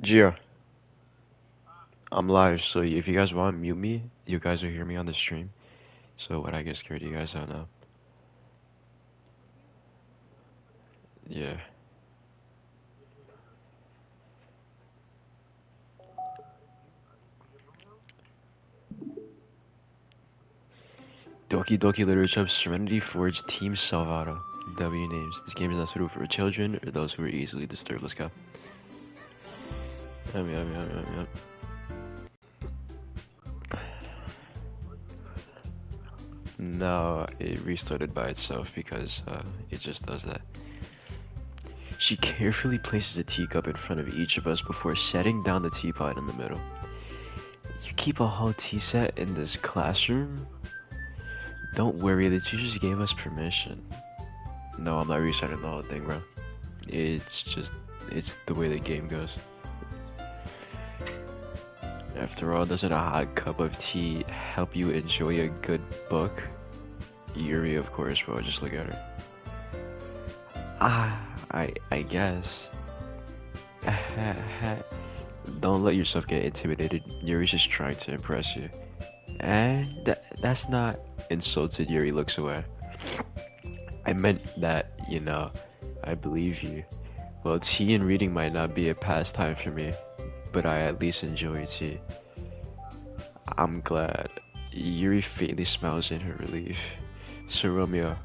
Gia, I'm live, so if you guys want, mute me. You guys will hear me on the stream. So when I get scared, you guys don't know. Yeah. Doki Doki Literature Serenity Forge Team Salvado. W names. This game is not suitable for children or those who are easily disturbed. Let's go. Yum. No, it restarted by itself because it just does that. She carefully places a teacup in front of each of us before setting down the teapot in the middle. You keep a whole tea set in this classroom? Don't worry, the teachers gave us permission. No, I'm not restarting the whole thing, bro. It's the way the game goes. After all, doesn't a hot cup of tea help you enjoy a good book? Yuri, of course, bro. Just look at her. I guess. Don't let yourself get intimidated. Yuri's just trying to impress you. That's not insulted. Yuri looks away. I meant that, I believe you. Well, tea and reading might not be a pastime for me, but I at least enjoy tea. I'm glad. Yuri faintly smiles in her relief. So Romeo,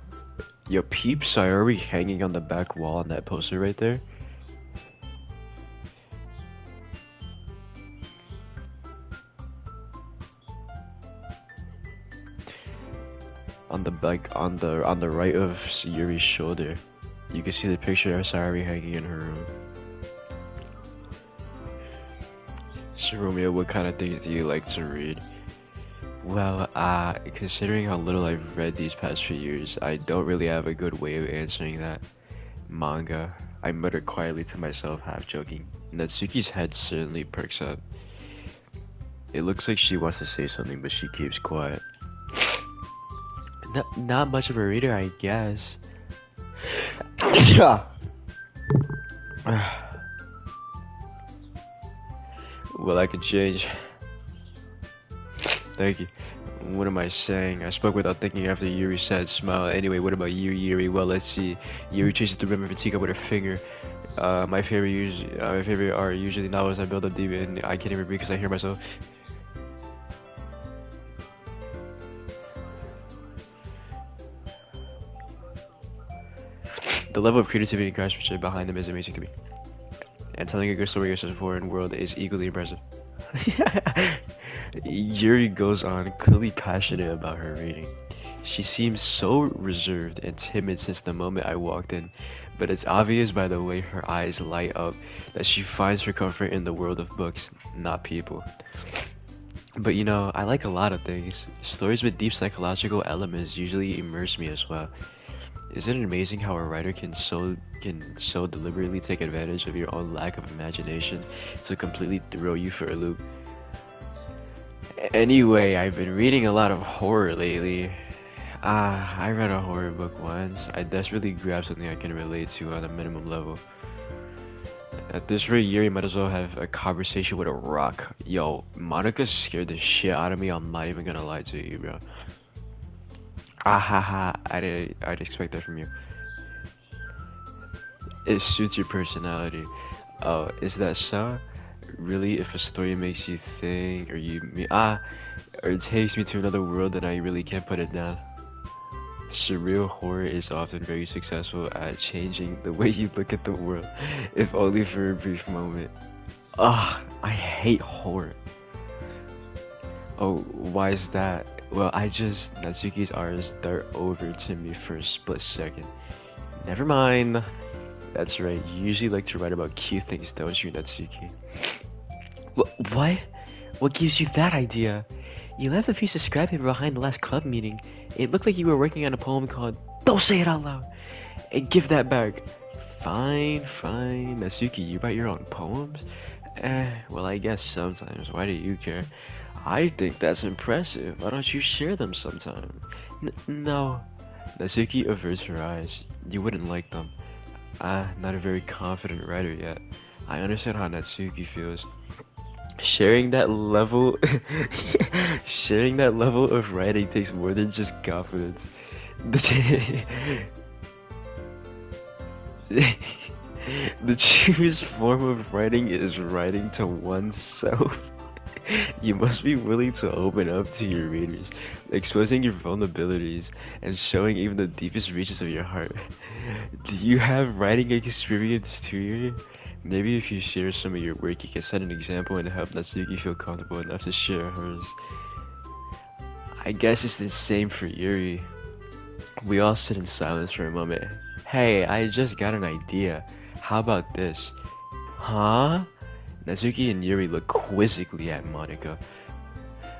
your peeps are already hanging on the back wall on that poster right there? On the back, on the right of Yuri's shoulder, you can see the picture of Sayori hanging in her room. So Romeo, what kind of things do you like to read? Well, considering how little I've read these past few years, I don't really have a good way of answering that. Manga, I mutter quietly to myself, half joking. Natsuki's head certainly perks up. It looks like she wants to say something, but she keeps quiet. Not much of a reader, I guess. Yeah. Well, I can change. Thank you. What am I saying? I spoke without thinking after Yuri said smile. Anyway, what about you, Yuri? Well, let's see. Yuri traces the rim of her teacup with her finger. My favorite are usually novels I build up deep and I can't even read because I hear myself. The level of creativity and craftsmanship behind them is amazing to me. And telling a good story in such a foreign world is equally impressive. Yuri goes on, clearly passionate about her reading. She seems so reserved and timid since the moment I walked in, but it's obvious by the way her eyes light up that she finds her comfort in the world of books, not people. But I like a lot of things. Stories with deep psychological elements usually immerse me as well. Isn't it amazing how a writer can so deliberately take advantage of your own lack of imagination to completely throw you for a loop? Anyway, I've been reading a lot of horror lately. I read a horror book once. I desperately grabbed something I can relate to on a minimum level. At this rate, Yuri might as well have a conversation with a rock. Yo, Monica scared the shit out of me. I'm not even gonna lie to you, bro. Ah ha ha, I'd expect that from you. It suits your personality. Oh, is that so? Really, if a story makes you think, or it takes me to another world, then I really can't put it down. Surreal horror is often very successful at changing the way you look at the world, if only for a brief moment. Ugh, I hate horror. Oh, why is that? Well, Natsuki's eyes dart over to me for a split second. Never mind. That's right, you usually like to write about cute things, don't you, Natsuki? What? What gives you that idea? You left a piece of scrap paper behind the last club meeting. It looked like you were working on a poem called Don't Say It Out Loud. And give that back. Fine. Natsuki, you write your own poems? Well, I guess sometimes. Why do you care? I think that's impressive. Why don't you share them sometime? No. Natsuki averts her eyes. You wouldn't like them. Not a very confident writer yet. I understand how Natsuki feels. Sharing that level, sharing that level of writing takes more than just confidence. The truest form of writing is writing to oneself. You must be willing to open up to your readers, exposing your vulnerabilities and showing even the deepest reaches of your heart. Do you have writing experience too? Maybe if you share some of your work, you can set an example and help Natsuki feel comfortable enough to share hers. I guess it's the same for Yuri. We all sit in silence for a moment. Hey, I just got an idea. How about this? Huh? Natsuki and Yuri look quizzically at Monica.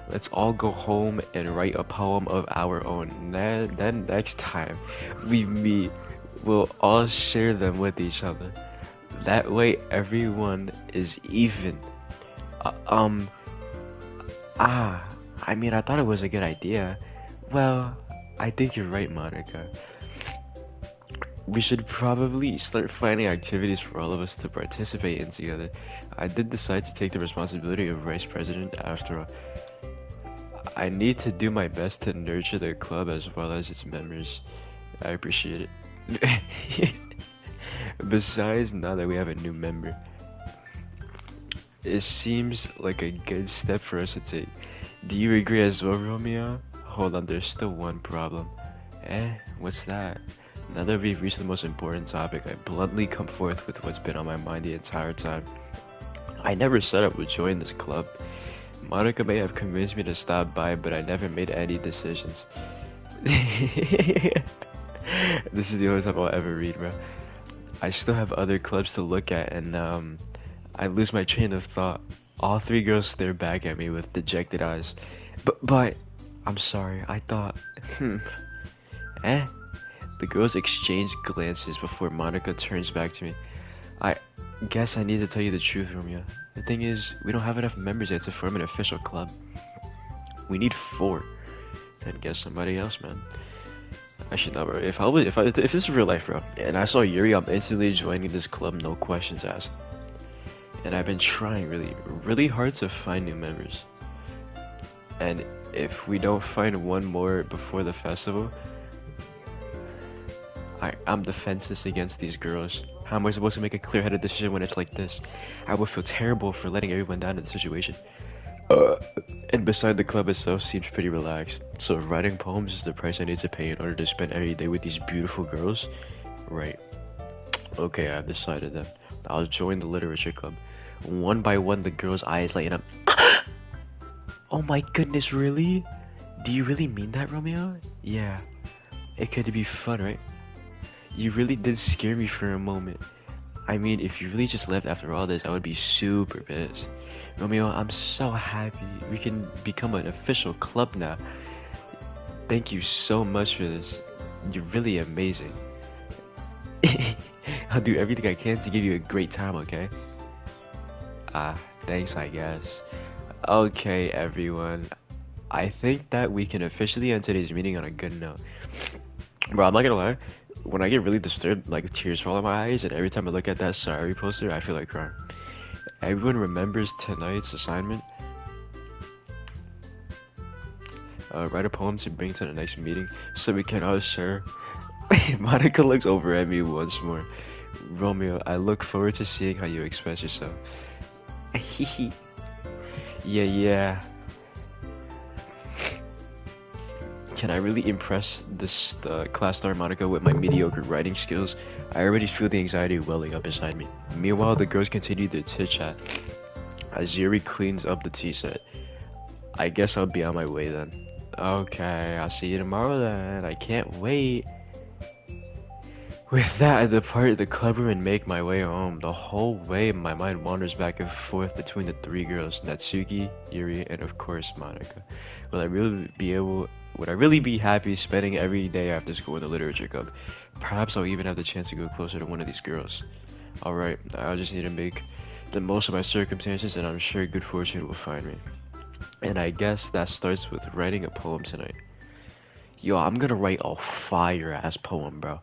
Let's all go home and write a poem of our own. Then next time we meet, we'll all share them with each other. That way everyone is even. Uh, um, ah, I mean, I thought it was a good idea. Well, I think you're right, Monica. We should probably start finding activities for all of us to participate in together. I did decide to take the responsibility of vice president after all. I need to do my best to nurture the club as well as its members. I appreciate it. Besides, now that we have a new member, it seems like a good step for us to take. Do you agree as well, Romeo? Hold on, there's still one problem. What's that? Now that we've reached the most important topic, I bluntly come forth with what's been on my mind the entire time. I never said I would join this club. Monica may have convinced me to stop by, but I never made any decisions. This is the only time I'll ever read, bro. I still have other clubs to look at, and I lose my train of thought. All three girls stare back at me with dejected eyes. But, I'm sorry, I thought, eh? The girls exchange glances before Monica turns back to me. I guess I need to tell you the truth, Romeo. The thing is, we don't have enough members yet to form an official club. We need 4. Then guess somebody else, man. Actually, no, bro. If this is real life, bro, and I saw Yuri, I'm instantly joining this club, no questions asked. And I've been trying really hard to find new members. And if we don't find one more before the festival, I'm defenseless against these girls. How am I supposed to make a clear-headed decision when it's like this? I would feel terrible for letting everyone down in the situation. Uh, and beside, the club itself seems pretty relaxed. So writing poems is the price I need to pay in order to spend every day with these beautiful girls? Right. Okay, I've decided then. I'll join the literature club. One by one, the girls' eyes lighten up. Oh my goodness, really? Do you really mean that, Romeo? Yeah. It could be fun, right? You really did scare me for a moment. I mean, if you really just left after all this, I would be super pissed. Romeo, I'm so happy. We can become an official club now. Thank you so much for this. You're really amazing. I'll do everything I can to give you a great time, okay? Thanks, I guess. Okay, everyone. I think that we can officially end today's meeting on a good note. Bro, I'm not gonna lie. When I get really disturbed, like tears fall in my eyes, and every time I look at that sorry poster, I feel like crying. Everyone remembers tonight's assignment. Write a poem to bring to the next meeting so we can all share. Monica looks over at me once more. Romeo, I look forward to seeing how you express yourself. Yeah. Can I really impress this class star Monica with my mediocre writing skills? I already feel the anxiety welling up inside me. Meanwhile, the girls continue their chit-chat as Yuri cleans up the tea set. I guess I'll be on my way then. Okay, I'll see you tomorrow then. I can't wait. With that, I depart the clubroom and make my way home. The whole way, my mind wanders back and forth between the 3 girls, Natsuki, Yuri, and of course, Monica. Would I really be happy spending every day after school in the literature club? Perhaps I'll even have the chance to go closer to one of these girls. Alright, I just need to make the most of my circumstances, and I'm sure good fortune will find me. And I guess that starts with writing a poem tonight. Yo, I'm gonna write a fire-ass poem, bro.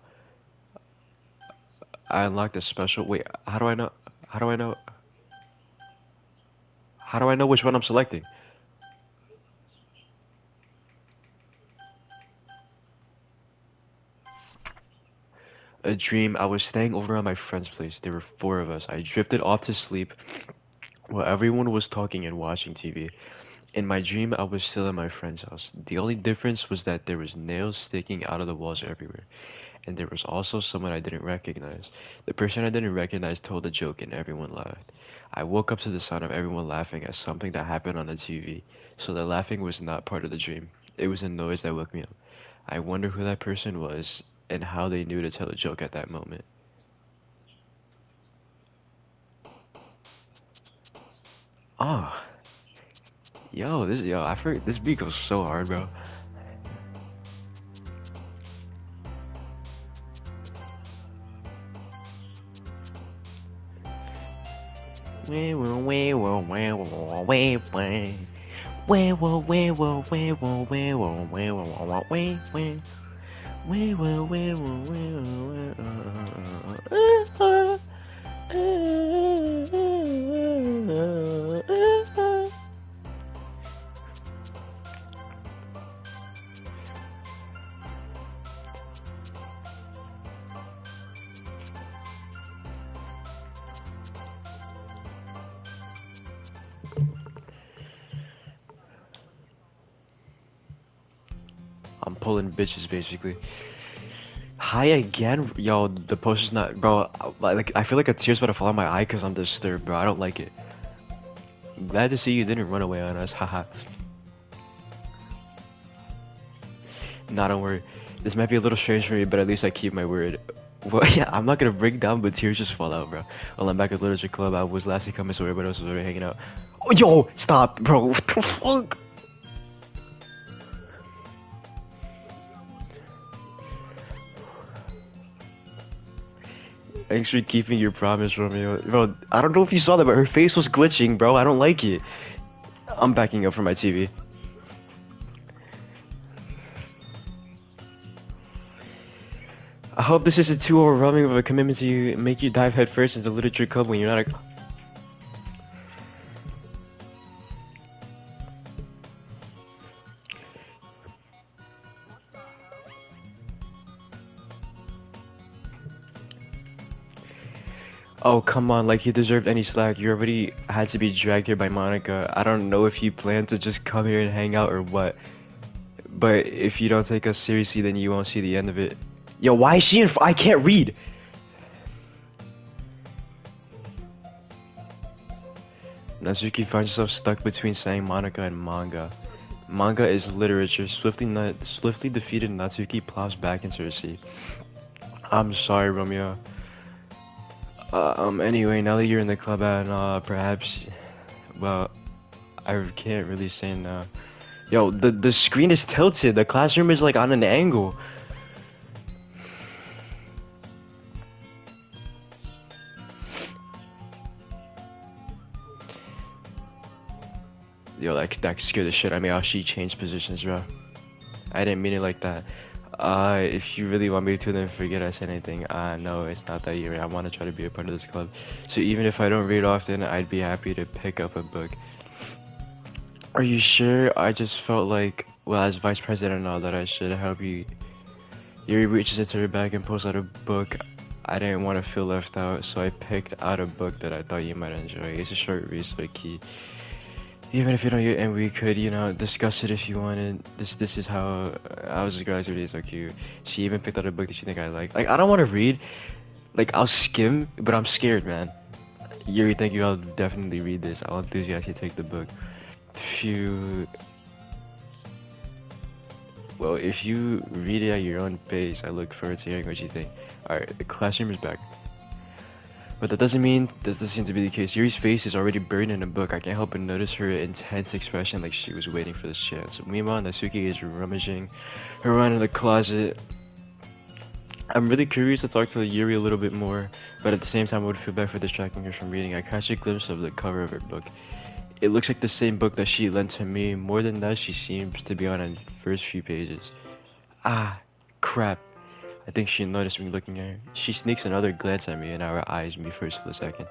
I unlocked a special... Wait, how do I know... How do I know? How do I know which one I'm selecting? A dream. I was staying over at my friend's place. There were four of us. I drifted off to sleep while everyone was talking and watching TV. In my dream, I was still at my friend's house. The only difference was that there was nails sticking out of the walls everywhere, and there was also someone I didn't recognize. The person I didn't recognize told a joke and everyone laughed. I woke up to the sound of everyone laughing at something that happened on the TV, so the laughing was not part of the dream. It was a noise that woke me up. I wonder who that person was and how they knew to tell a joke at that moment. Oh, I forgot this beat goes so hard, bro. I'm pulling bitches basically. Hi again, yo. The poster's not, bro. Like I feel like a tear's about to fall out my eye because I'm disturbed, bro. I don't like it. I'm glad to see you didn't run away on us, haha. Nah, don't worry. This might be a little strange for me, but at least I keep my word. Well, yeah, I'm not gonna break down, but tears just fall out, bro. Well, I'm back at Literature Club. I was last coming, so everybody else was already hanging out. Oh, yo, stop, bro. What the fuck? Thanks for keeping your promise, Romeo. Bro, I don't know if you saw that, but her face was glitching, bro. I don't like it. I'm backing up from my TV. I hope this isn't too overwhelming of a commitment to you, make you dive headfirst into Literature Club when you're not a... Oh, come on, like you deserved any slack. You already had to be dragged here by Monica. I don't know if you plan to just come here and hang out or what. But if you don't take us seriously, then you won't see the end of it. Yo, why is she in? I can't read. Natsuki finds herself stuck between saying Monica and manga. Manga is literature. Swiftly defeated, Natsuki plows back into her seat. I'm sorry, Romeo. Anyway, now that you're in the club and, perhaps, well, I can't really say no. Yo, the screen is tilted. The classroom is like on an angle. Yo, that scared the shit out of me. How she changed positions, bro. I didn't mean it like that. If you really want me to, then forget I said anything. No, it's not that year. I want to try to be a part of this club. So even if I don't read often, I'd be happy to pick up a book. Are you sure? I just felt like, well, as vice president and all that, I should help you. Yuri reaches into her bag and pulls out a book. I didn't want to feel left out, so I picked out a book that I thought you might enjoy. It's a short read, so key. Even if you don't, and we could, discuss it if you wanted. This is how I was just realized her days so cute. She even picked out a book that she think I like. Like I don't want to read. Like I'll skim, but I'm scared, man. Yuri, thank you. I'll definitely read this. I'll enthusiastically take the book. Phew. Well, if you read it at your own pace, I look forward to hearing what you think. Alright, the classroom is back. But that doesn't mean this doesn't seem to be the case. Yuri's face is already buried in a book. I can't help but notice her intense expression like she was waiting for this chance. Meanwhile, Natsuki is rummaging around in the closet. I'm really curious to talk to Yuri a little bit more, but at the same time I would feel bad for distracting her from reading. I catch a glimpse of the cover of her book. It looks like the same book that she lent to me. More than that, she seems to be on the first few pages. Ah, crap. I think she noticed me looking at her. She sneaks another glance at me and our eyes meet for a split second.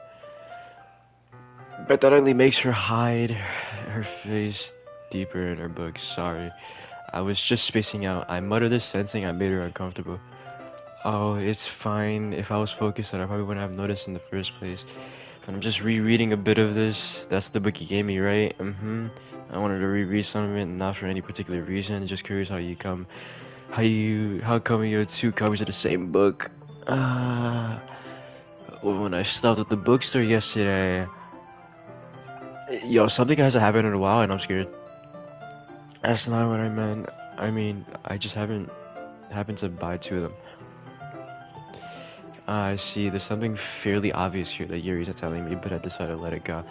But that only makes her hide her face deeper in her book. Sorry. I was just spacing out. I muttered this, sensing I made her uncomfortable. Oh, it's fine. If I was focused, then I probably wouldn't have noticed in the first place. And I'm just rereading a bit of this. That's the book you gave me, right? Mm-hmm. I wanted to reread some of it, not for any particular reason. Just curious how come you have two copies of the same book? Well, when I stopped at the bookstore yesterday, yo, something hasn't happened in a while, and I'm scared. That's not what I meant. I mean, I just haven't happened to buy two of them. I see. There's something fairly obvious here that Yuri's not telling me, but I decided to let it go.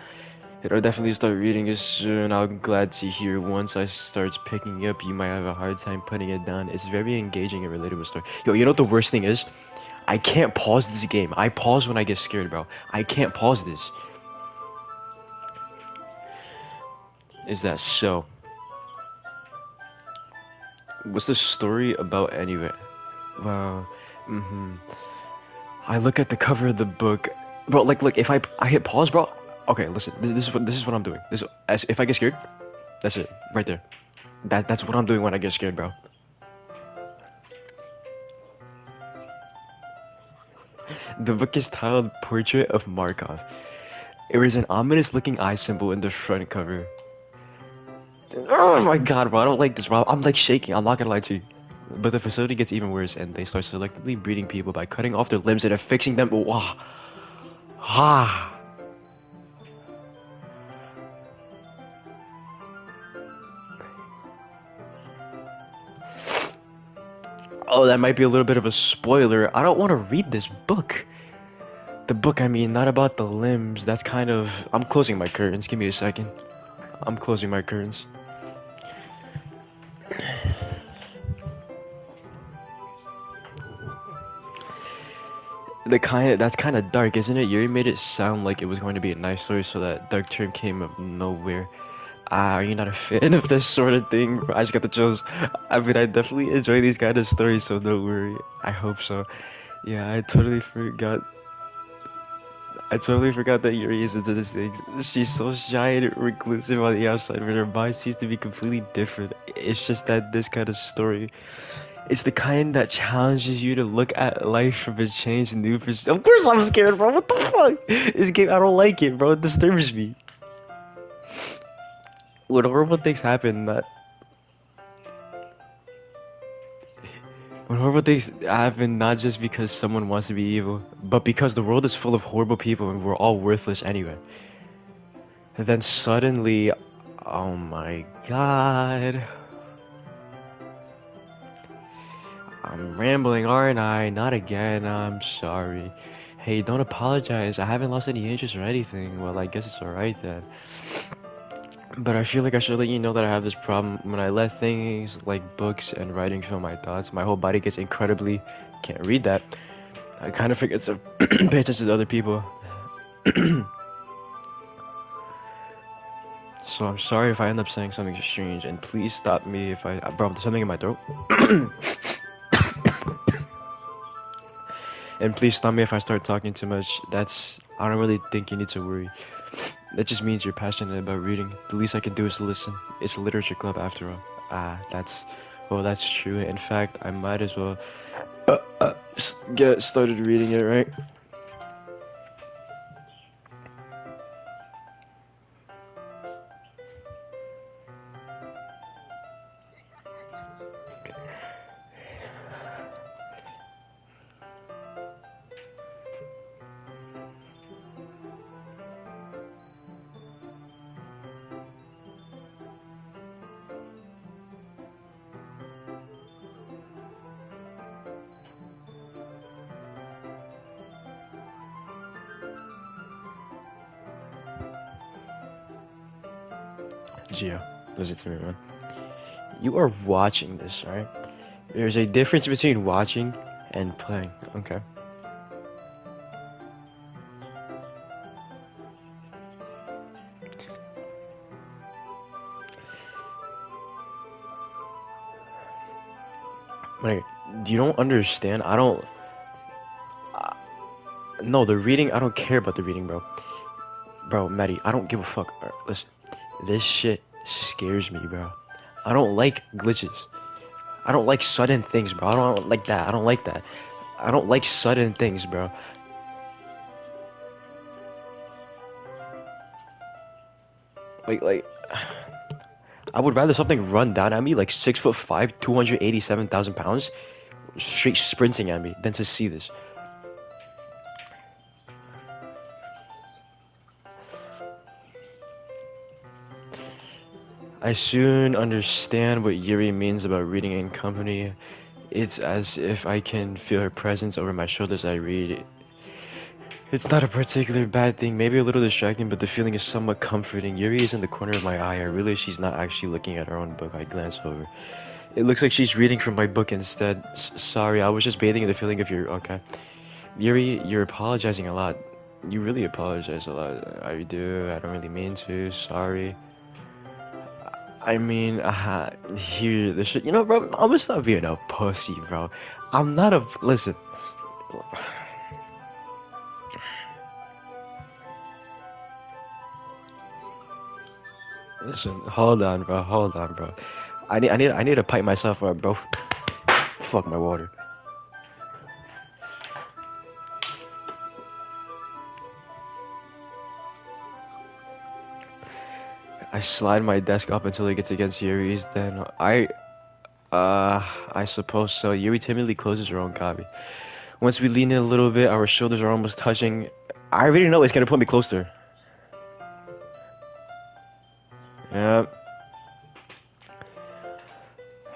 I'll definitely start reading it soon. I'm glad to hear once I starts picking up, you might have a hard time putting it down. It's very engaging and relatable story. Yo, you know what the worst thing is? I can't pause this game. I pause when I get scared, bro. I can't pause this. Is that so? What's the story about anyway? Well, I look at the cover of the book, bro. Like, look, if I hit pause, bro. Okay, listen. This is what I'm doing. If I get scared, that's it, right there. That's what I'm doing when I get scared, bro. The book is titled Portrait of Markov. There is an ominous-looking eye symbol in the front cover. Oh my god, bro! I don't like this, bro. I'm like shaking. I'm not gonna lie to you. But the facility gets even worse, and they start selectively breeding people by cutting off their limbs and affixing them. Wow. Ah. Oh, that might be a little bit of a spoiler. I don't want to read this book. The book, I mean, not about the limbs. That's kind of... I'm closing my curtains. Give me a second. I'm closing my curtains. That's kind of dark, isn't it? Yuri made it sound like it was going to be a nice story, so that dark turn came out of nowhere. Are you not a fan of this sort of thing? I just got the chills. I mean, I definitely enjoy these kind of stories, so don't worry. I hope so. Yeah, I totally forgot. I totally forgot that Yuri is into this thing. She's so shy and reclusive on the outside, but her mind seems to be completely different. It's just that this kind of story, it's the kind that challenges you to look at life from a changed new perspective. Of course I'm scared, bro. What the fuck? This game, I don't like it, bro. It disturbs me. When horrible things happen, when horrible things happen, not just because someone wants to be evil, but because the world is full of horrible people and we're all worthless anyway. And then suddenly, oh my god. I'm rambling, aren't I? Not again, I'm sorry. Hey, don't apologize. I haven't lost any interest or anything. Well, I guess it's alright then. But I feel like I should let you know that I have this problem. When I let things like books and writing fill my thoughts, my whole body gets incredibly... Can't read that. I kind of forget to pay attention to other people. So I'm sorry if I end up saying something strange, and please stop me if bro, there's something in my throat. And please stop me if I start talking too much. I don't really think you need to worry. That just means you're passionate about reading. The least I can do is listen. It's a literature club after all. Well, that's true. In fact, I might as well get started reading it, right? Gio, listen to me, man. You are watching this, right? There's a difference between watching and playing, okay? Like, you don't understand? No, the reading, I don't care about the reading, bro. Bro, Maddie, I don't give a fuck. Listen, this shit scares me, bro. I don't like glitches. I don't like sudden things, bro. I don't like that. I don't like that. I don't like sudden things, bro. Like, I would rather something run down at me like 6'5", 287,000 pounds, straight sprinting at me than to see this. I soon understand what Yuri means about reading in company. It's as if I can feel her presence over my shoulders as I read. It's not a particular bad thing, maybe a little distracting, but the feeling is somewhat comforting. Yuri is in the corner of my eye. I realize she's not actually looking at her own book. I glance over. It looks like she's reading from my book instead. Sorry, I was just bathing in the feeling of your... Okay. Yuri, you're apologizing a lot. You really apologize a lot. I do. I don't really mean to. Sorry. I mean, here, this shit. You know, bro, I'm gonna stop being a pussy, bro. I'm not a. Listen. Listen, hold on, bro. Hold on, bro. I need to pipe myself up, bro. Fuck my water. I slide my desk up until it gets against Yuri's. Then I suppose so. Yuri timidly closes her own copy. Once we lean in a little bit, our shoulders are almost touching. I already know it's gonna put me close to her. Yep.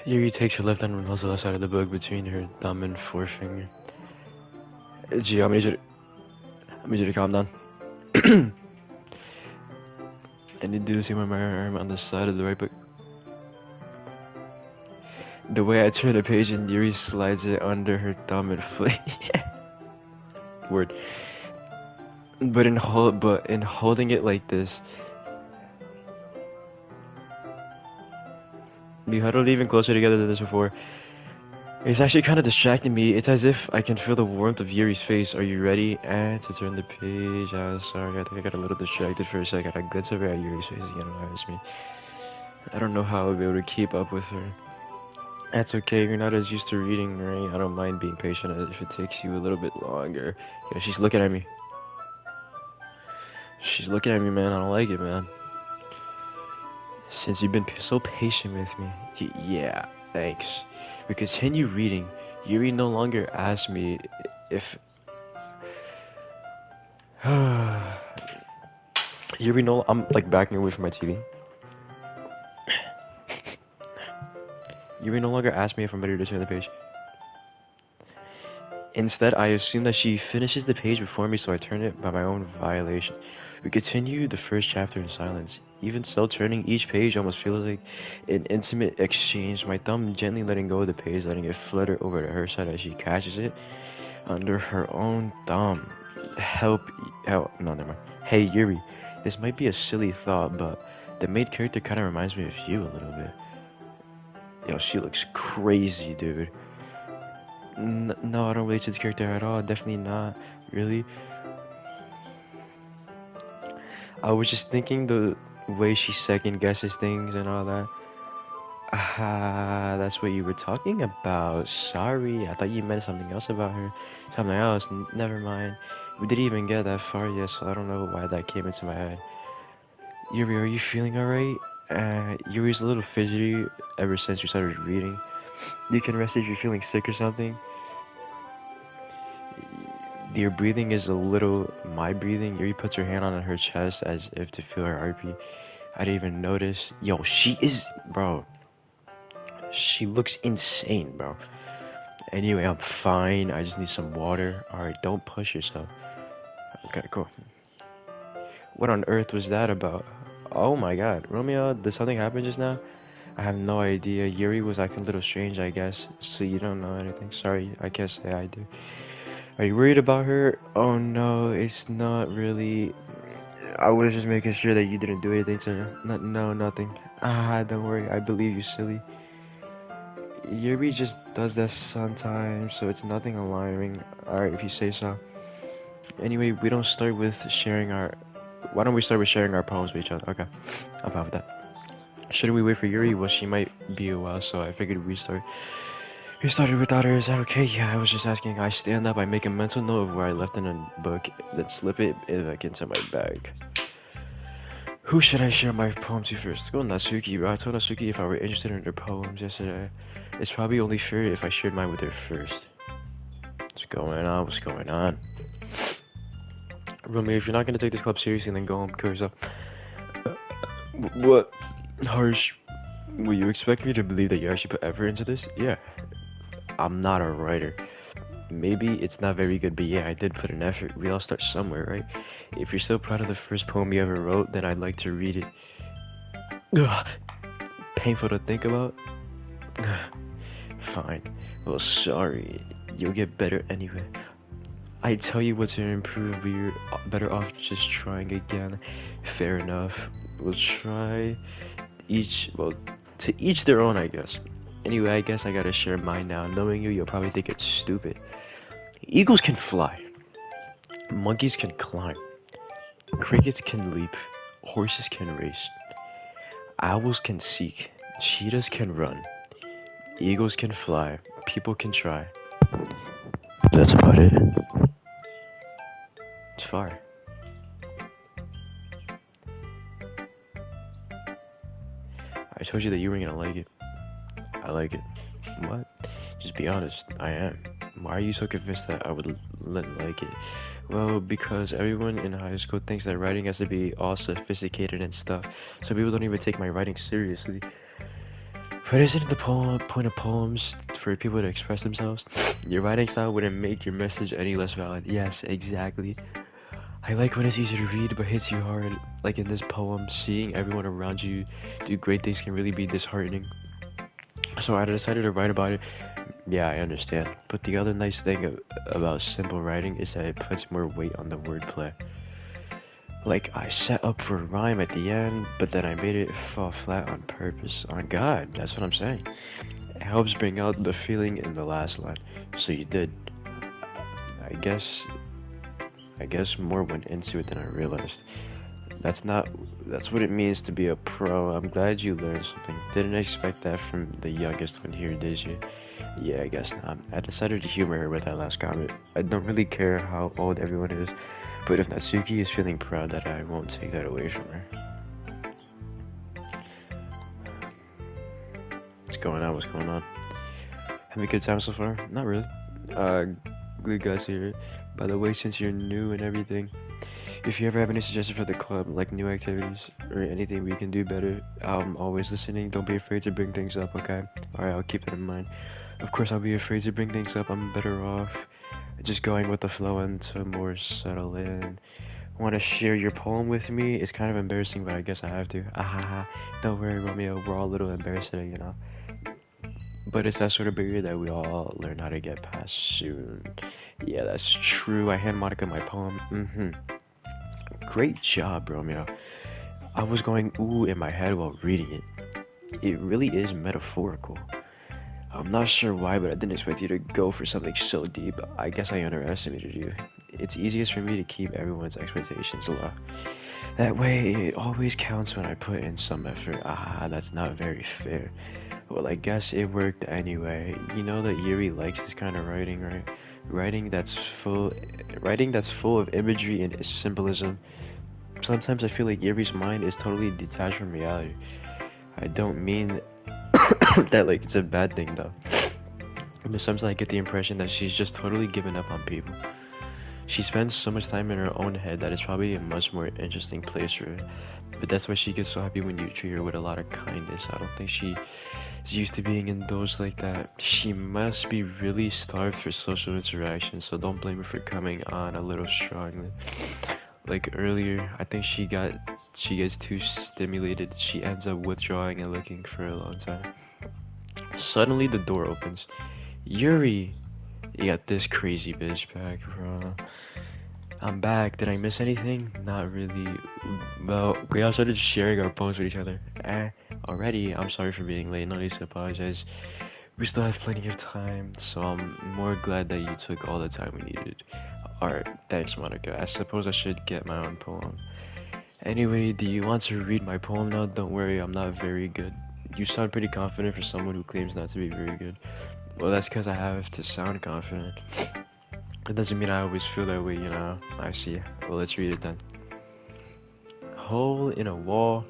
Yuri takes her left hand and holds the left side of the book between her thumb and forefinger. Gee, I need you to calm down. I need to do the same with my arm on the side of the right book. The way I turn the page and Yuri slides it under her thumb and flick. Word. But in holding it like this, we huddled even closer together than this before. It's actually kind of distracting me. It's as if I can feel the warmth of Yuri's face. Are you ready? And to turn the page. Sorry, I think I got a little distracted for a second. I glanced over at Yuri's face again. Embarrassed me. I don't know how I'll be able to keep up with her. That's okay. You're not as used to reading, right? I don't mind being patient if it takes you a little bit longer. Yeah, she's looking at me. She's looking at me, man. I don't like it, man. Since you've been so patient with me. Yeah, thanks. We continue reading. Yuri no longer asks me if... Yuri no... I'm like backing away from my TV. Yuri no longer asks me if I'm ready to turn the page. Instead, I assume that she finishes the page before me, so I turn it by my own violation. We continue the first chapter in silence. Even so, turning each page almost feels like an intimate exchange. My thumb gently letting go of the page, letting it flutter over to her side as she catches it under her own thumb. No, never mind. Hey, Yuri, this might be a silly thought, but the main character kind of reminds me of you a little bit. Yo, she looks crazy, dude. No, I don't relate to this character at all. Definitely not. Really. I was just thinking the way she second guesses things and all that. That's what you were talking about. Sorry, I thought you meant something else about her. Something else. Never mind. We didn't even get that far yet, so I don't know why that came into my head. Yuri, are you feeling alright? Yuri's a little fidgety ever since we started reading. You can rest if you're feeling sick or something. Your breathing is a little my breathing. Yuri puts her hand on her chest as if to feel her heartbeat. I didn't even notice. Yo, she is... Bro. She looks insane, bro. Anyway, I'm fine. I just need some water. Alright, don't push yourself. Okay, cool. What on earth was that about? Oh my god. Romeo, did something happen just now? I have no idea. Yuri was acting a little strange, I guess. So you don't know anything. Sorry, I can't say I do. Are you worried about her? Oh no, it's not really. I was just making sure that you didn't do anything to her. No, nothing. Don't worry. I believe you, silly. Yuri just does that sometimes, so it's nothing alarming. Alright, if you say so. Anyway, we don't start with sharing our Why don't we start with sharing our poems with each other? Okay, I'm fine with that. Should we wait for Yuri? Well, she might be a while, so I figured we start. We started without her. Is that okay? Yeah, I was just asking. I stand up. I make a mental note of where I left in a book, then slip it back into my bag. Who should I share my poem to first? Go Natsuki. I told Natsuki if I were interested in her poems yesterday. It's probably only fair if I shared mine with her first. What's going on? What's going on? Romeo, if you're not gonna take this club seriously, then go home, kill yourself. What? Harsh. Will you expect me to believe that you actually put effort into this? Yeah. I'm not a writer. Maybe it's not very good, but yeah, I did put an effort. We all start somewhere, right? If you're still proud of the first poem you ever wrote, then I'd like to read it. Ugh. Painful to think about? Fine. Well, sorry. You'll get better anyway. I tell you what to improve, but you're better off just trying again. Fair enough. We'll try to each their own, I guess. Anyway, I guess I gotta share mine now. Knowing you, you'll probably think it's stupid. Eagles can fly. Monkeys can climb. Crickets can leap. Horses can race. Owls can seek. Cheetahs can run. Eagles can fly. People can try. That's about it. It's fire. I told you that you were gonna like it. I like it. What? Just be honest. I am. Why are you so convinced that I would like it? Well, because everyone in high school thinks that writing has to be all sophisticated and stuff, so people don't even take my writing seriously. But isn't the point of poems for people to express themselves? Your writing style wouldn't make your message any less valid. Yes, exactly. I like when it's easy to read but hits you hard. Like in this poem, seeing everyone around you do great things can really be disheartening. So I decided to write about it. Yeah, I understand. But the other nice thing about simple writing is that it puts more weight on the wordplay. Like, I set up for a rhyme at the end, but then I made it fall flat on purpose. On God, that's what I'm saying. It helps bring out the feeling in the last line. So you did. I guess more went into it than I realized. That's what it means to be a pro. I'm glad you learned something. Didn't expect that from the youngest one here, did you? Yeah, I guess not. I decided to humor her with that last comment. I don't really care how old everyone is, but if Natsuki is feeling proud, that I won't take that away from her. What's going on? What's going on? Having a good time so far? Not really. Good guys here. By the way, since you're new and everything, if you ever have any suggestions for the club, like new activities or anything we can do better, I'm always listening. Don't be afraid to bring things up, okay? Alright, I'll keep that in mind. Of course, I'll be afraid to bring things up. I'm better off just going with the flow and to more settle in. Want to share your poem with me? It's kind of embarrassing, but I guess I have to. Ahaha. Don't worry, Romeo. We're all a little embarrassed today, you know? But it's that sort of barrier that we all learn how to get past soon. Yeah, that's true. I hand Monica my poem. Great job, Romeo. I was going ooh in my head while reading it. It really is metaphorical. I'm not sure why, but I didn't expect you to go for something so deep. I guess I underestimated you. It's easiest for me to keep everyone's expectations low. That way, it always counts when I put in some effort. That's not very fair. Well, I guess it worked anyway. You know that Yuri likes this kind of writing, right? Writing that's full of imagery and symbolism. Sometimes I feel like Yuri's mind is totally detached from reality. I don't mean that like it's a bad thing though. But sometimes I get the impression that she's just totally given up on people. She spends so much time in her own head that it's probably a much more interesting place for her. But that's why she gets so happy when you treat her with a lot of kindness. I don't think she is used to being indulged like that. She must be really starved for social interaction, so don't blame her for coming on a little strongly. Like earlier, I think she gets too stimulated. She ends up withdrawing and looking for a long time. Suddenly the door opens. Yuri! You got this crazy bitch back, bro. I'm back. Did I miss anything? Not really. Well, we all started sharing our poems with each other. Already? I'm sorry for being late. No need to apologize. We still have plenty of time, so I'm more glad that you took all the time we needed. Alright, thanks, Monica. I suppose I should get my own poem. Anyway, do you want to read my poem now? Don't worry, I'm not very good. You sound pretty confident for someone who claims not to be very good. Well, that's because I have to sound confident. It doesn't mean I always feel that way, you know. I see. Well, let's read it then. Hole in a wall.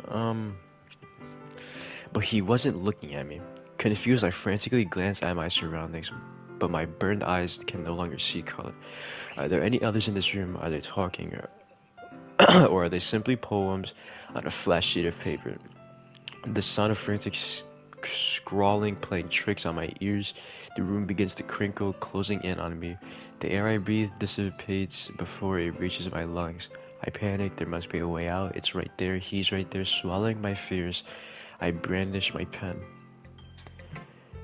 Um. But he wasn't looking at me. Confused, I frantically glanced at my surroundings, but my burned eyes can no longer see color. Are there any others in this room? Are they talking, or are they simply poems on a flat sheet of paper? The sound of frantic scrawling playing tricks on my ears. The room begins to crinkle, closing in on me. The air I breathe dissipates before it reaches my lungs. I panic, there must be a way out. It's right there, he's right there, swallowing my fears. I brandish my pen.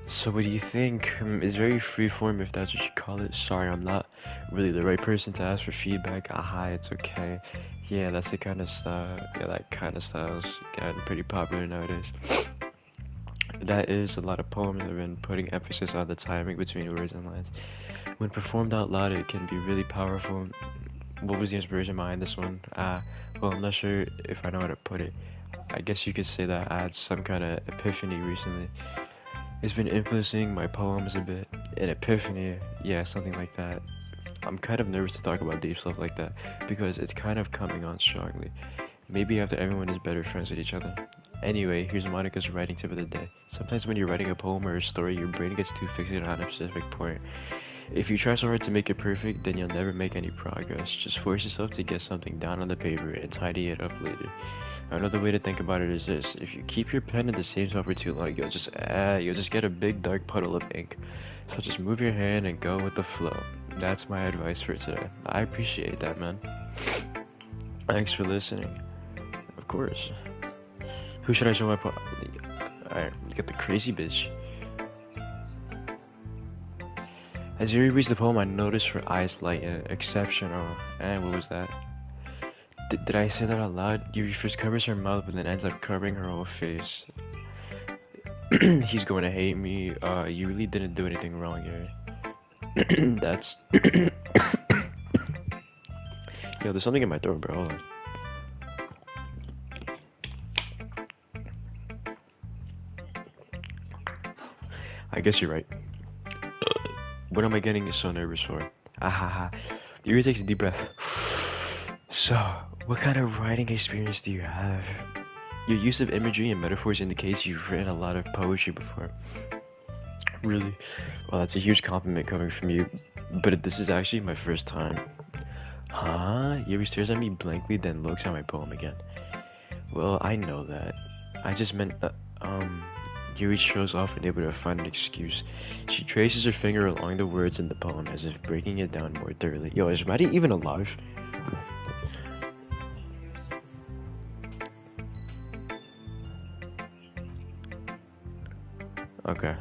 So what do you think? It's very freeform if that's what you call it. Sorry, I'm not really the right person to ask for feedback. Aha, it's okay. Yeah, that's the kind of style. Yeah, that kind of style's gotten pretty popular nowadays. That is, a lot of poems have been putting emphasis on the timing between words and lines. When performed out loud, it can be really powerful. What was the inspiration behind this one? Well, I'm not sure if I know how to put it. I guess you could say that I had some kind of epiphany recently. It's been influencing my poems a bit. An epiphany, yeah, something like that. I'm kind of nervous to talk about deep stuff like that because it's kind of coming on strongly. Maybe after everyone is better friends with each other. Anyway, here's Monica's writing tip of the day. Sometimes when you're writing a poem or a story, your brain gets too fixated on a specific point. If you try so hard to make it perfect, then you'll never make any progress. Just force yourself to get something down on the paper and tidy it up later. Another way to think about it is this: if you keep your pen in the same spot for too long, you'll just get a big dark puddle of ink. So just move your hand and go with the flow. That's my advice for today. I appreciate that, man. Thanks for listening. Of course. Who should I show my poem? Alright, get the crazy bitch. As Yuri reads the poem, I noticed her eyes lighten. Exceptional. And what was that? Did I say that out loud? Yuri first covers her mouth, but then ends up covering her whole face. He's going to hate me. You really didn't do anything wrong, Yuri. That's... Yo, there's something in my throat, bro. Hold on. I guess you're right. What am I getting so nervous for? Ahaha. Yuri takes a deep breath. So, what kind of writing experience do you have? Your use of imagery and metaphors indicates you've written a lot of poetry before. Really? Well, that's a huge compliment coming from you, but this is actually my first time. Huh? Yuri stares at me blankly, then looks at my poem again. Well, I know that. I just meant, Yuri shows off, unable to find an excuse. She traces her finger along the words in the poem as if breaking it down more thoroughly. Yo, is Maddie even alive? Okay.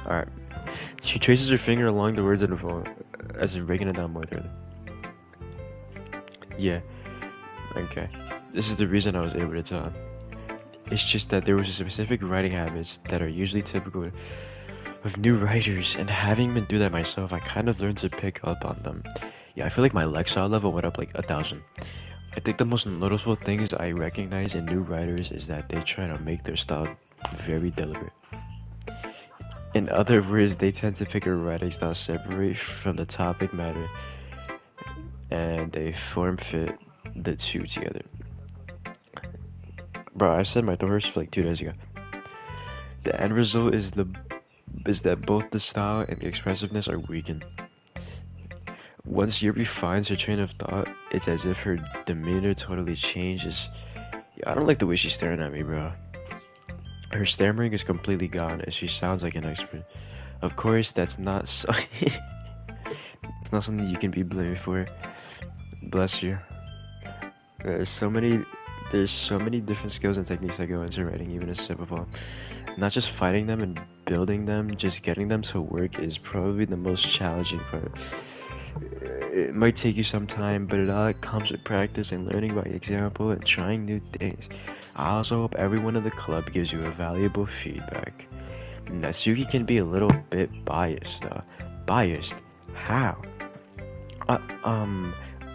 Alright. She traces her finger along the words in the poem as if breaking it down more thoroughly. Yeah. Okay. This is the reason I was able to tell. It's just that there was a specific writing habits that are usually typical of new writers, and having been through that myself, I kind of learned to pick up on them. Yeah, I feel like my Lexile level went up like 1,000. I think the most noticeable things I recognize in new writers is that they try to make their style very deliberate. In other words, they tend to pick a writing style separate from the topic matter, and they form fit the two together. Bro, I said my thoughts like 2 days ago. The end result is that both the style and the expressiveness are weakened. Once Yuri finds her train of thought, it's as if her demeanor totally changes. I don't like the way she's staring at me, bro. Her stammering is completely gone, and she sounds like an expert. Of course, that's not so it's not something you can be blamed for. Bless you. There's so many different skills and techniques that go into writing even a simple poem. Not just finding them and building them, just getting them to work is probably the most challenging part. It might take you some time, but it all comes with practice and learning by example and trying new things. I also hope everyone in the club gives you a valuable feedback. Natsuki can be a little bit biased though. Biased? How?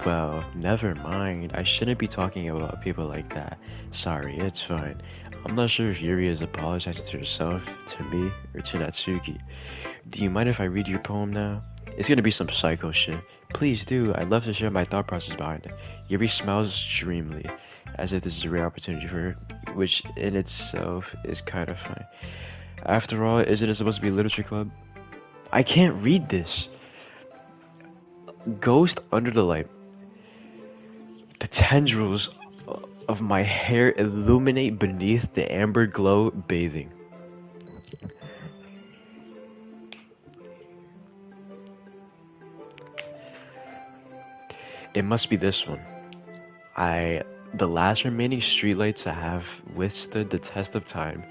Well, never mind. I shouldn't be talking about people like that. Sorry, it's fine. I'm not sure if Yuri is apologizing to herself, to me, or to Natsuki. Do you mind if I read your poem now? It's gonna be some psycho shit. Please do. I'd love to share my thought process behind it. Yuri smiles dreamily, as if this is a rare opportunity for her, which in itself is kind of funny. After all, isn't it supposed to be a literature club? I can't read this. Ghost under the light. The tendrils of my hair illuminate beneath the amber glow bathing. It must be this one. The last remaining streetlights I have withstood the test of time.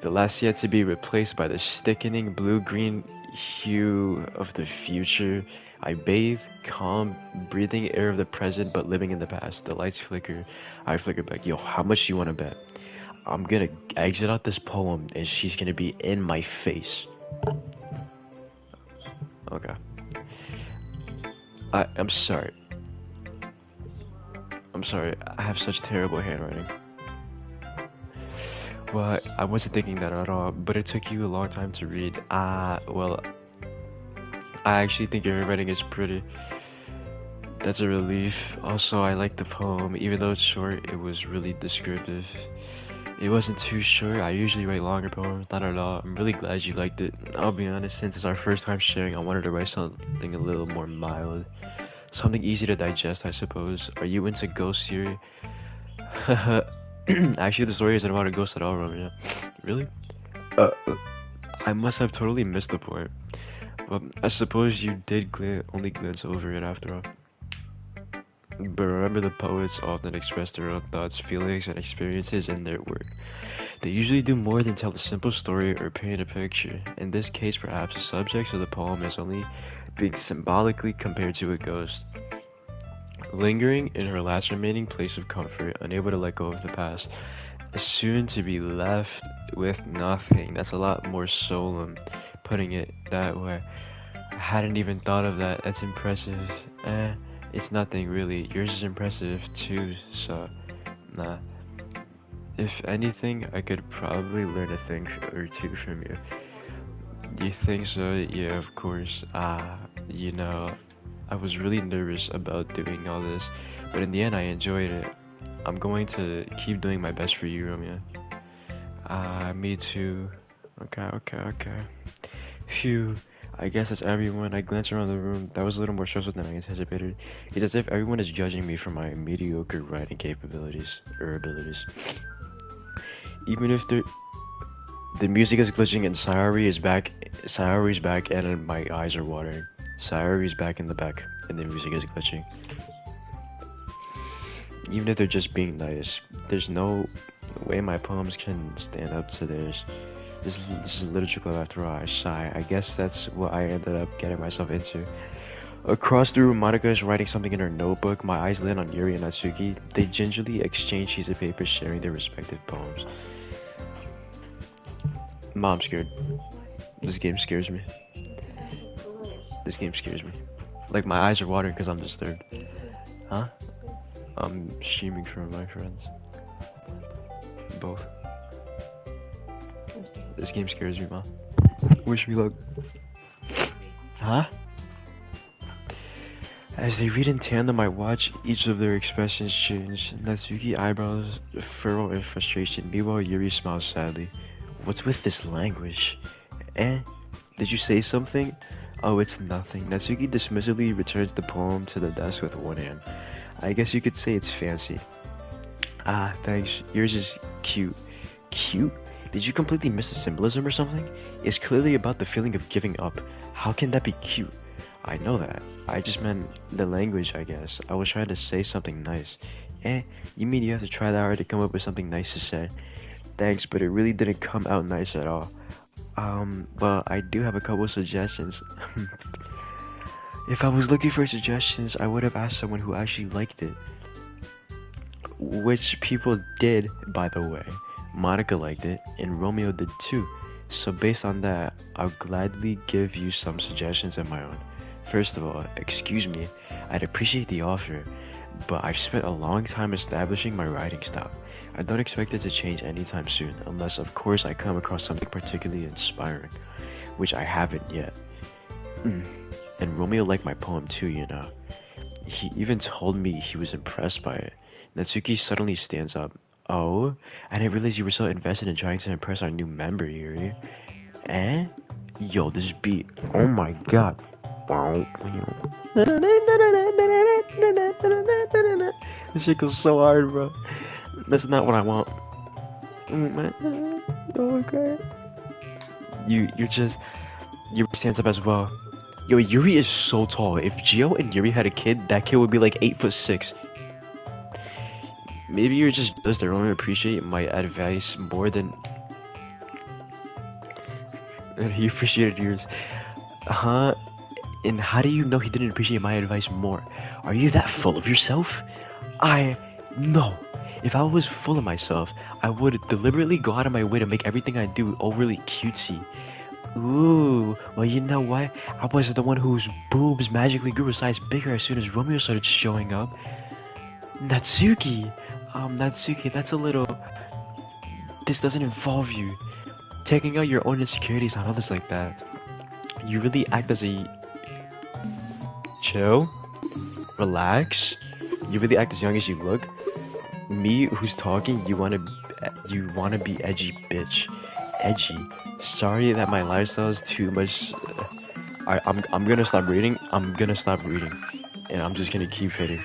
The last yet to be replaced by the sickening blue-green hue of the future. I bathe, calm, breathing air of the present, but living in the past. The lights flicker. I flicker back. Yo, how much do you want to bet? I'm gonna exit out this poem, and she's gonna be in my face. Okay. I'm sorry. I'm sorry. I have such terrible handwriting. Well, I wasn't thinking that at all, but it took you a long time to read. Well, I actually think your handwriting is pretty. That's a relief. Also, I like the poem. Even though it's short, it was really descriptive. It wasn't too short. I usually write longer poems, not at all. I'm really glad you liked it. I'll be honest, since it's our first time sharing, I wanted to write something a little more mild. Something easy to digest, I suppose. Are you into ghost theory? Actually, the story isn't about a ghost at all, Romeo. Really? I must have totally missed the point. Well, I suppose you did only glance over it after all. But remember, the poets often express their own thoughts, feelings, and experiences in their work. They usually do more than tell a simple story or paint a picture. In this case, perhaps the subject of the poem is only being symbolically compared to a ghost. Lingering in her last remaining place of comfort, unable to let go of the past, soon to be left with nothing. That's a lot more solemn, putting it that way. I hadn't even thought of that. That's impressive. It's nothing really. Yours is impressive too, so nah. If anything, I could probably learn a thing or two from you. You think so? Yeah, of course. You know, I was really nervous about doing all this, but in the end I enjoyed it. I'm going to keep doing my best for you, Romeo. Me too. Okay. Phew. I guess that's everyone. I glanced around the room. That was a little more stressful than I anticipated. It's as if everyone is judging me for my mediocre writing capabilities or abilities. Even if the music is glitching and Sayori is back. Sayori's back and my eyes are watering. Sayori's back in the back and the music is glitching. Even if they're just being nice, there's no way my poems can stand up to theirs. This is literature club after all. I sigh. I guess that's what I ended up getting myself into. Across the room, Monica is writing something in her notebook. My eyes land on Yuri and Natsuki. They gingerly exchange sheets of paper, sharing their respective poems. Mom, scared. This game scares me. This game scares me. Like, my eyes are watering because I'm disturbed. Huh? I'm streaming for my friends. Both. This game scares me, Mom. Wish me luck. Huh? As they read in tandem, I watch each of their expressions change. Natsuki eyebrows furrow in frustration. Meanwhile, Yuri smiles sadly. What's with this language? Did you say something? Oh, it's nothing. Natsuki dismissively returns the poem to the desk with one hand. I guess you could say it's fancy. Thanks. Yours is cute. Cute? Did you completely miss the symbolism or something? It's clearly about the feeling of giving up. How can that be cute? I know that. I just meant the language, I guess. I was trying to say something nice. You mean you have to try that hard to come up with something nice to say? Thanks, but it really didn't come out nice at all. Well, I do have a couple suggestions. If I was looking for suggestions, I would have asked someone who actually liked it. Which people did, by the way. Monica liked it, and Romeo did too. So based on that, I'll gladly give you some suggestions of my own. First of all, excuse me, I'd appreciate the offer, but I've spent a long time establishing my writing style. I don't expect it to change anytime soon, unless of course I come across something particularly inspiring, which I haven't yet. Mm. And Romeo liked my poem too, you know. He even told me he was impressed by it. Natsuki suddenly stands up. Oh, I didn't realize you were so invested in trying to impress our new member, Yuri. Eh? Yo, this beat. Oh my god. Wow. This shit goes so hard, bro. That's not what I want. Okay. You're just. Yuri stands up as well. Yo, Yuri is so tall. If Gio and Yuri had a kid, that kid would be like 8'6". Maybe you're just jealous that Roman appreciate my advice more than he appreciated yours. Huh? And how do you know he didn't appreciate my advice more? Are you that full of yourself? No. If I was full of myself, I would deliberately go out of my way to make everything I do overly cutesy. Ooh, well, you know what? I was the one whose boobs magically grew a size bigger as soon as Romeo started showing up. Natsuki! Natsuki, that's a little. This doesn't involve you. Taking out your own insecurities on others like that. You really act as a. Chill? Relax? You really act as young as you look? Me, who's talking, you wanna be edgy, bitch. Edgy. Sorry that my lifestyle is too much. I'm gonna stop reading. I'm gonna stop reading, and I'm just gonna keep hitting.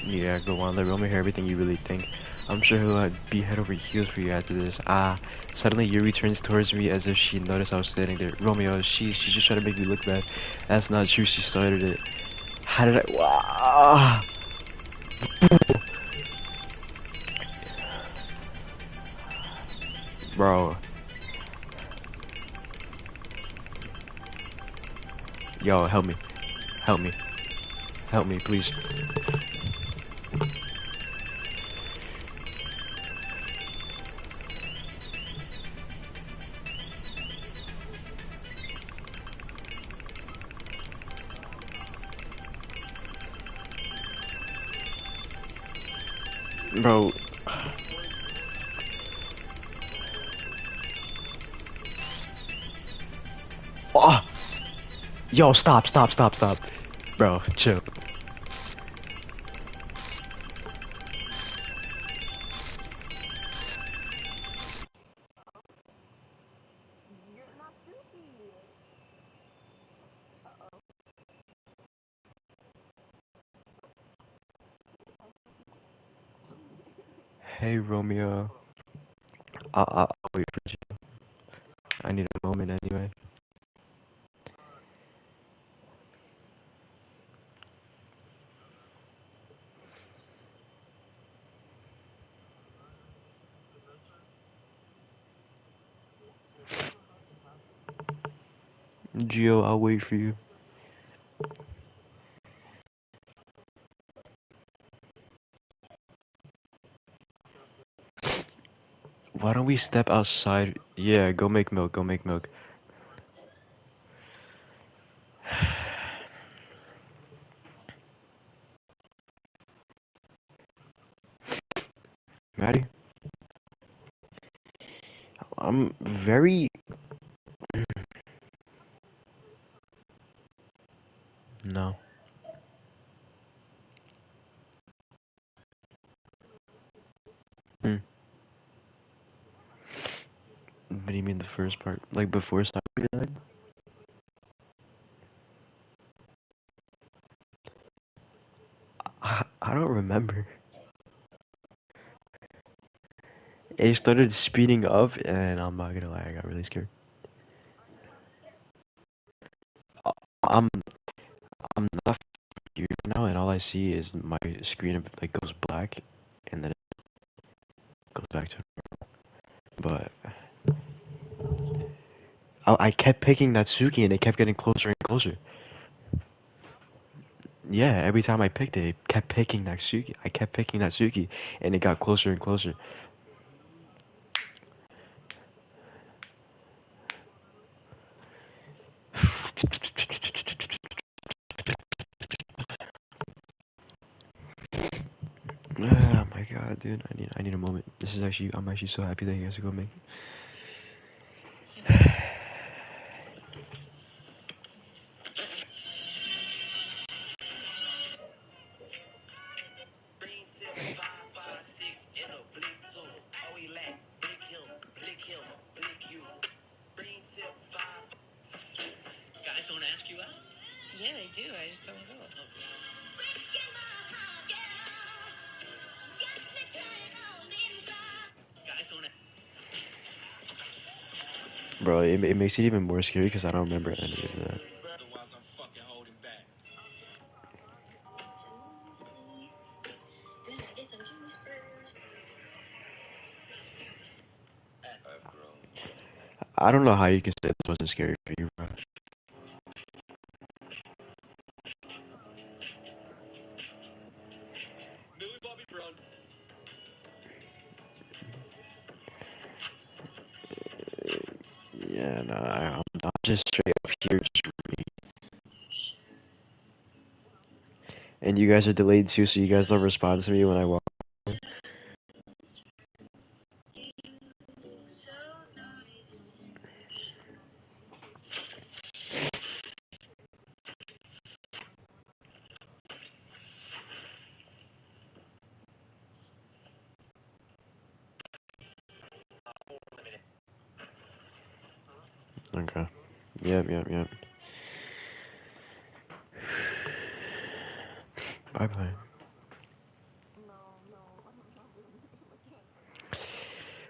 Yeah, go on. Let Romeo hear everything you really think. I'm sure he'll be head over heels for you after this. Ah, suddenly Yuri turns towards me as if she noticed I was standing there. Romeo, she's just trying to make me look bad. That's not true. She started it. How did I? Wow. Bro, yo, help me, help me, help me, please. Bro, oh, yo, stop, stop, stop, stop. Bro, chill. Hey, Romeo. I'll wait for you. I need a moment anyway. Gio, I'll wait for you. Why don't we step outside? Yeah, go make milk, go make milk. Maddie? I'm very. No. Hmm. What do you mean the first part? Like before Sakura died? I don't remember. It started speeding up, and I'm not gonna lie, I got really scared. Uh, I'm I'm not here now, and all I see is my screen like goes black, and then it goes back to. But I kept picking Natsuki and it kept getting closer and closer. Yeah, every time I picked it, it kept picking Natsuki. I kept picking Natsuki and it got closer and closer. Oh my god, dude. I need a moment. I'm actually so happy that he has to go make. Bro, it makes it even more scary because I don't remember any of that. I don't know how you can say this wasn't scary for you, bro. Yeah, no, I'm just straight up here just reading. And you guys are delayed too, so you guys don't respond to me when I walk. Okay. Yep. Bye bye.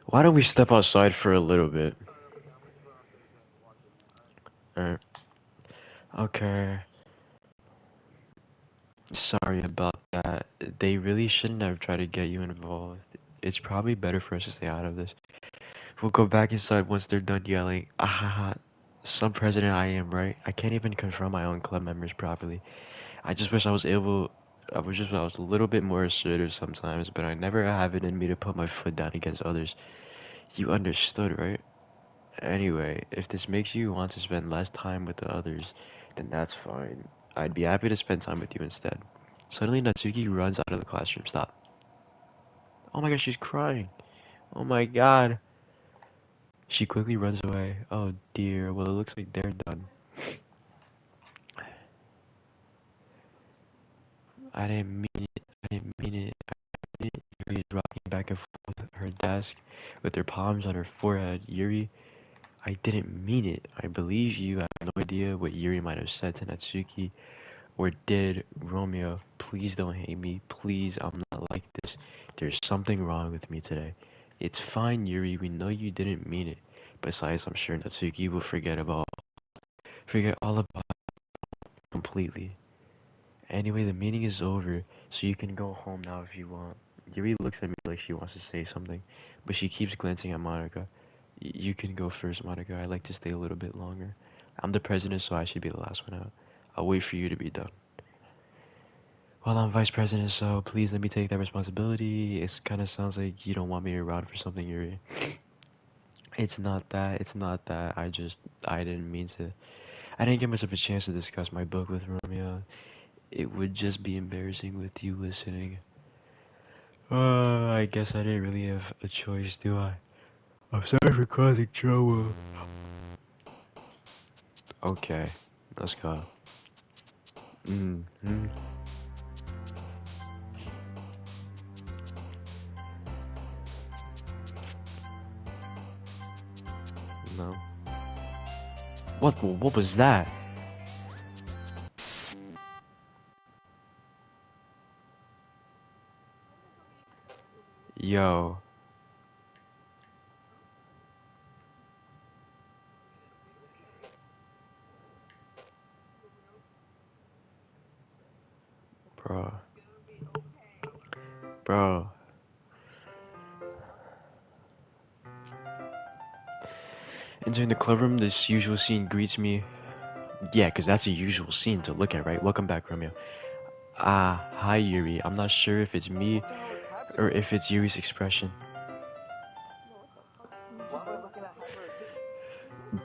Why don't we step outside for a little bit? Alright. Okay. Sorry about that. They really shouldn't have tried to get you involved. It's probably better for us to stay out of this. We'll go back inside once they're done yelling. Ah, some president I am, right? I can't even confront my own club members properly. I just wish I was able. I was a little bit more assertive sometimes, but I never have it in me to put my foot down against others. You understood, right? Anyway, if this makes you want to spend less time with the others, then that's fine. I'd be happy to spend time with you instead. Suddenly, Natsuki runs out of the classroom. Stop. Oh my gosh, she's crying. Oh my god. She quickly runs away. Oh dear. Well, it looks like they're done. I didn't mean it. I didn't mean it. Yuri is rocking back and forth at her desk with her palms on her forehead. Yuri, I didn't mean it. I believe you. I have no idea what Yuri might have said to Natsuki or did. Romeo, please don't hate me. Please, I'm not like this. There's something wrong with me today. It's fine, Yuri. We know you didn't mean it. Besides, I'm sure Natsuki will forget all about it completely. Anyway, the meeting is over, so you can go home now if you want. Yuri looks at me like she wants to say something, but she keeps glancing at Monica. You can go first, Monica. I'd like to stay a little bit longer. I'm the president, so I should be the last one out. I'll wait for you to be done. Well, I'm vice president, so please let me take that responsibility. It kind of sounds like you don't want me around for something, Yuri. It's not that. It's not that. I didn't mean to. I didn't give myself a chance to discuss my book with Romeo. It would just be embarrassing with you listening. I guess I didn't really have a choice, do I? I'm sorry for causing trouble. Okay, let's go. Mm-hmm. No. What was that? Yo, bro, bro. Entering the club room, this usual scene greets me. Yeah, because that's a usual scene to look at, right? Welcome back, Romeo. Ah, hi Yuri. I'm not sure if it's me or if it's Yuri's expression.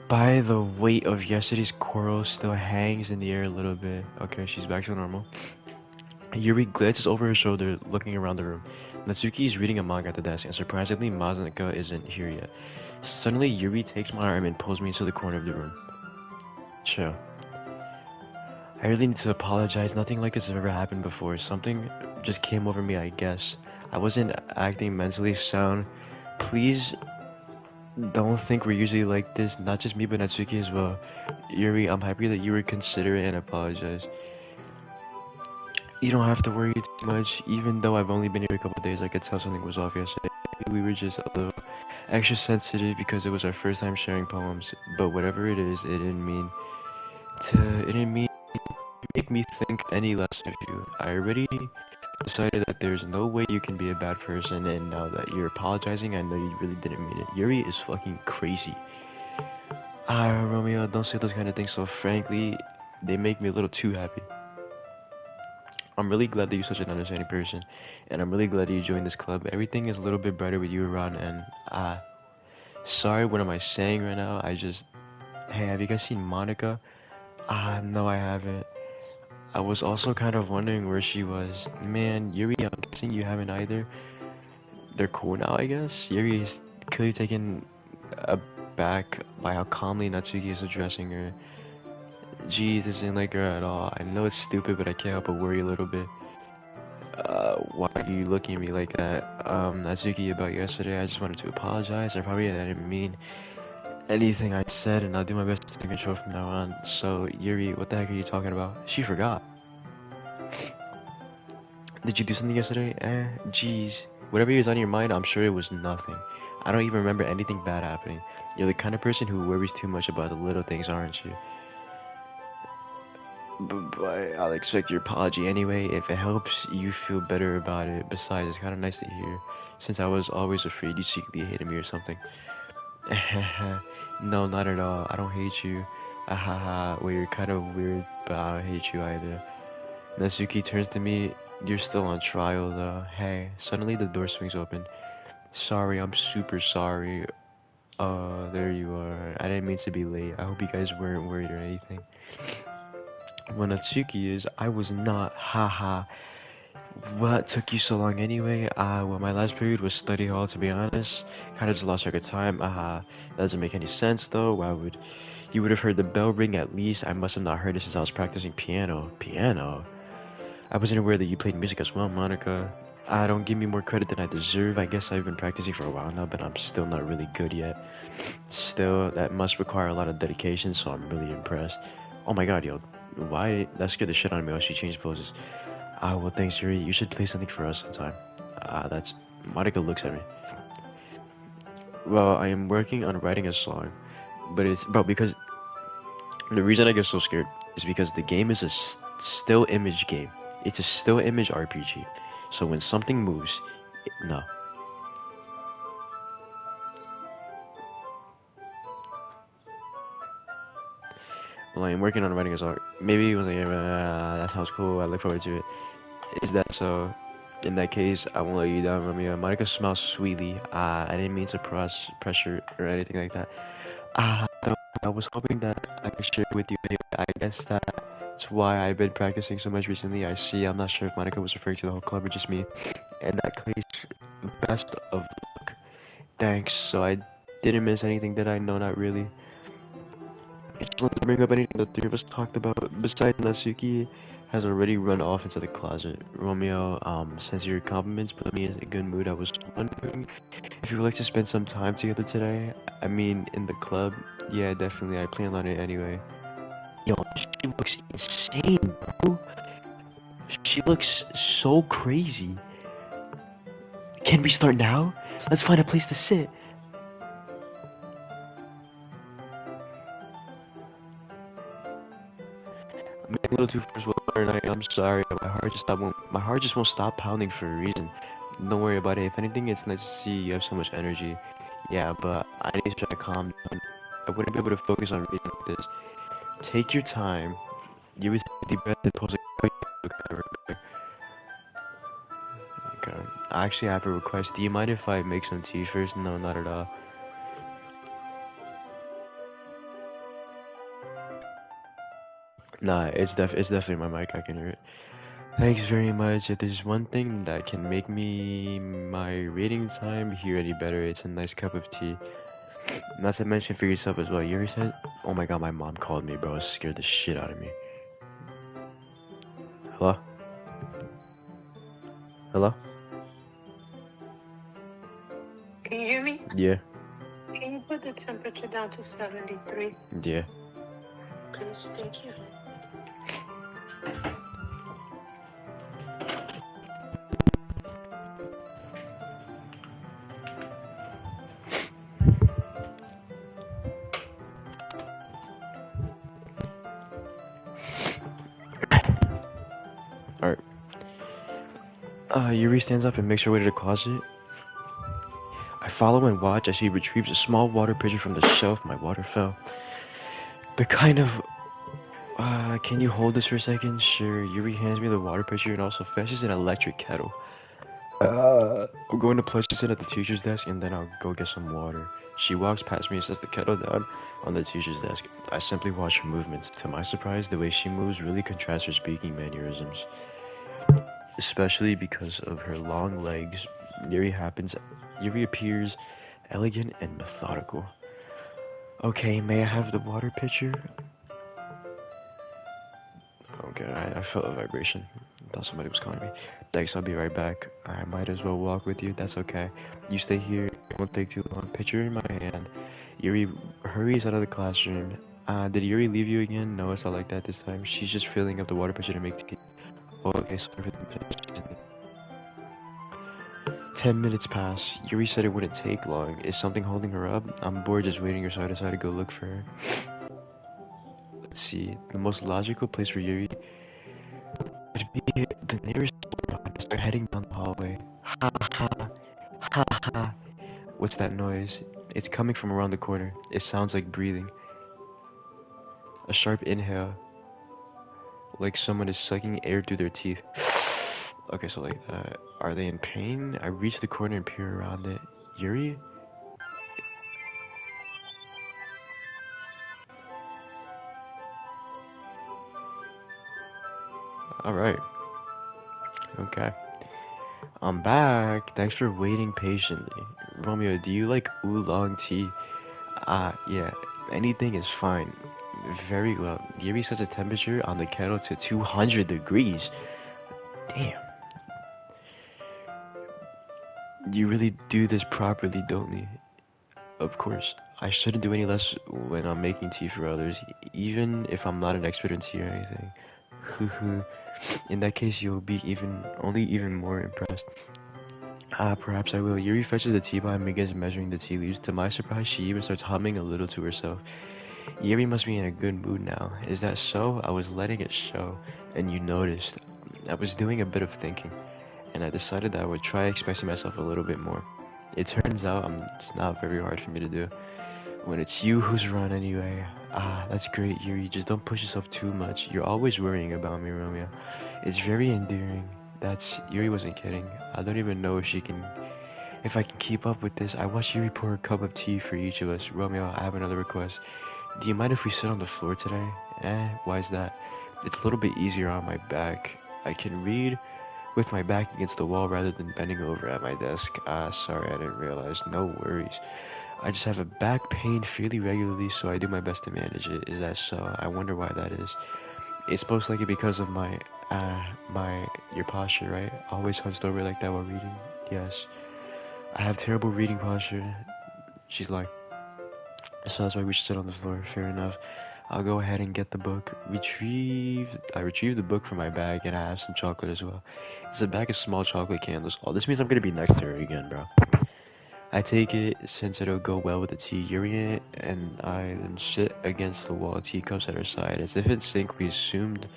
By the weight of yesterday's quarrel still hangs in the air a little bit. Okay, she's back to normal. Yuri glances over her shoulder, looking around the room. Natsuki is reading a manga at the desk, and surprisingly, Mazuka isn't here yet. Suddenly, Yuri takes my arm and pulls me into the corner of the room. Chill. I really need to apologize. Nothing like this has ever happened before. Something just came over me, I guess. I wasn't acting mentally sound. Please don't think we're usually like this. Not just me, but Natsuki as well. Yuri, I'm happy that you were considerate and apologize. You don't have to worry too much. Even though I've only been here a couple days, I could tell something was off yesterday. We were just a little extra sensitive because it was our first time sharing poems. But whatever it is, it didn't mean to make me think any less of you. I already decided that there's no way you can be a bad person, and now that you're apologizing, I know you really didn't mean it. Yuri is fucking crazy. Ah, Romeo, don't say those kind of things so frankly. They make me a little too happy. I'm really glad that you're such an understanding person, and I'm really glad that you joined this club. Everything is a little bit brighter with you around, and sorry, what am I saying right now? Hey, have you guys seen Monica? No, I haven't. I was also kind of wondering where she was. Man, Yuri, I'm guessing you haven't either. They're cool now, I guess. Yuri is clearly taken aback by how calmly Natsuki is addressing her. Geez, this isn't like her at all. I know it's stupid, but I can't help but worry a little bit. Why are you looking at me like that? Natsuki, about yesterday, I just wanted to apologize. I didn't mean anything I said, and I'll do my best to take control from now on. So, Yuri, what the heck are you talking about? She forgot. Did you do something yesterday? Jeez. Whatever is on your mind, I'm sure it was nothing. I don't even remember anything bad happening. You're the kind of person who worries too much about the little things, aren't you? But I'll expect your apology anyway if it helps you feel better about it. Besides, it's kind of nice to hear, since I was always afraid you secretly hated me or something. No, not at all. I don't hate you. Ahaha, well, you're kind of weird, but I don't hate you either. Natsuki turns to me. You're still on trial, though. Hey, suddenly the door swings open. Sorry, I'm super sorry. There you are. I didn't mean to be late. I hope you guys weren't worried or anything. When Natsuki is, I was not. Haha. What took you so long anyway? Well, my last period was study hall, to be honest. Kinda just lost track of time. That doesn't make any sense though. Why would you would have heard the bell ring at least? I must have not heard it since I was practicing piano. Piano? I wasn't aware that you played music as well, Monica. Don't give me more credit than I deserve. I guess I've been practicing for a while now, but I'm still not really good yet. Still, that must require a lot of dedication, so I'm really impressed. Oh my god, yo. Why? That scared the shit out of me while she changed poses. Well, thanks, Yuri. You should play something for us sometime. That's... Monica looks at me. Well, I am working on writing a song. But it's... Bro, because... The reason I get so scared is because the game is a still image game. It's a still image RPG. So when something moves... no. Well, I am working on writing a song. Maybe it was like, that sounds cool. I look forward to it. Is that so? In that case, I won't let you down, Romeo. Monica smiles sweetly. I didn't mean to pressure or anything like that. Though I was hoping that I could share with you. I guess that's why I've been practicing so much recently. I see. I'm not sure if Monica was referring to the whole club or just me. In that case, best of luck. Thanks. So I didn't miss anything, did I? No, not really. I just wanted to bring up anything the three of us talked about. Besides, Natsuki has already run off into the closet. Romeo, since your compliments put me in a good mood, I was wondering if you would like to spend some time together today. I mean, in the club. Yeah, definitely. I plan on it anyway. Yo, she looks insane, bro. She looks so crazy. Can we start now? Let's find a place to sit. I'm a little too first tonight. I'm sorry. My heart just won't stop pounding for a reason. Don't worry about it. If anything, it's nice to see you have so much energy. Yeah, but I need to try to calm down. I wouldn't be able to focus on reading like this. Take your time. Yuri takes a deep breath and pulls a okay. Okay. I actually have a request. Do you mind if I make some tea first? No, not at all. Nah, it's definitely my mic. I can hear it. Thanks very much. If there's one thing that can make me my reading time here any better, it's a nice cup of tea. Not to mention for yourself as well. You already said, oh my god, my mom called me, bro. It scared the shit out of me. Hello? Hello? Can you hear me? Yeah. Can you put the temperature down to 73? Yeah. Please, thank you. Alright. Yuri stands up and makes her way to the closet. I follow and watch as she retrieves a small water pitcher from the shelf. My water fell. The kind of... can you hold this for a second? Sure. Yuri hands me the water pitcher and also fetches an electric kettle. I'm going to place it at the teacher's desk and then I'll go get some water. She walks past me and sets the kettle down on the teacher's desk. I simply watch her movements. To my surprise, the way she moves really contrasts her speaking mannerisms. Especially because of her long legs, Yuri appears elegant and methodical. Okay, may I have the water pitcher? Okay, I felt a vibration. I thought somebody was calling me. Thanks, I'll be right back. I might as well walk with you, that's okay. You stay here, it won't take too long. Pitcher in my hand. Yuri hurries out of the classroom. Did Yuri leave you again? No, it's not like that this time. She's just filling up the water pitcher to make tea. Oh, okay, sorry for the confusion. 10 minutes pass. Yuri said it wouldn't take long. Is something holding her up? I'm bored just waiting here, so I decided to go look for her. Let's see. The most logical place for Yuri would be the nearest door. I start heading down the hallway. Ha ha. Ha ha. What's that noise? It's coming from around the corner. It sounds like breathing. A sharp inhale. Like someone is sucking air through their teeth. Okay, so like, are they in pain? I reach the corner and peer around it. Yuri? Alright. Okay. I'm back. Thanks for waiting patiently. Romeo, do you like oolong tea? Yeah. Anything is fine. Very well. Yuri sets the temperature on the kettle to 200 degrees. Damn. You really do this properly, don't you? Of course. I shouldn't do any less when I'm making tea for others, even if I'm not an expert in tea or anything. In that case, you'll be even more impressed. Perhaps I will. Yuri fetches the teapot and begins measuring the tea leaves. To my surprise, she even starts humming a little to herself. Yuri must be in a good mood now. Is that so? I was letting it show, and you noticed. I was doing a bit of thinking, and I decided that I would try expressing myself a little bit more. It turns out it's not very hard for me to do. When it's you who's run anyway. That's great, Yuri. Just don't push yourself too much. You're always worrying about me, Romeo. It's very endearing. Yuri wasn't kidding. I don't even know if I can keep up with this. I watched Yuri pour a cup of tea for each of us. Romeo, I have another request. Do you mind if we sit on the floor today? Why is that? It's a little bit easier on my back. I can read with my back against the wall rather than bending over at my desk. Sorry, I didn't realize. No worries. I just have a back pain fairly regularly, so I do my best to manage it. Is that so? I wonder why that is. It's most likely because of your posture, right? Always hunched over like that while reading. Yes. I have terrible reading posture. She's like, so that's why we should sit on the floor. Fair enough. I'll go ahead and get the book. I retrieved the book from my bag, and I have some chocolate as well. It's a bag of small chocolate candles. Oh, this means I'm gonna be next to her again, bro. I take it since it'll go well with the tea. Yuri and I then sit against the wall, teacups at our side. As if in sync, we assumed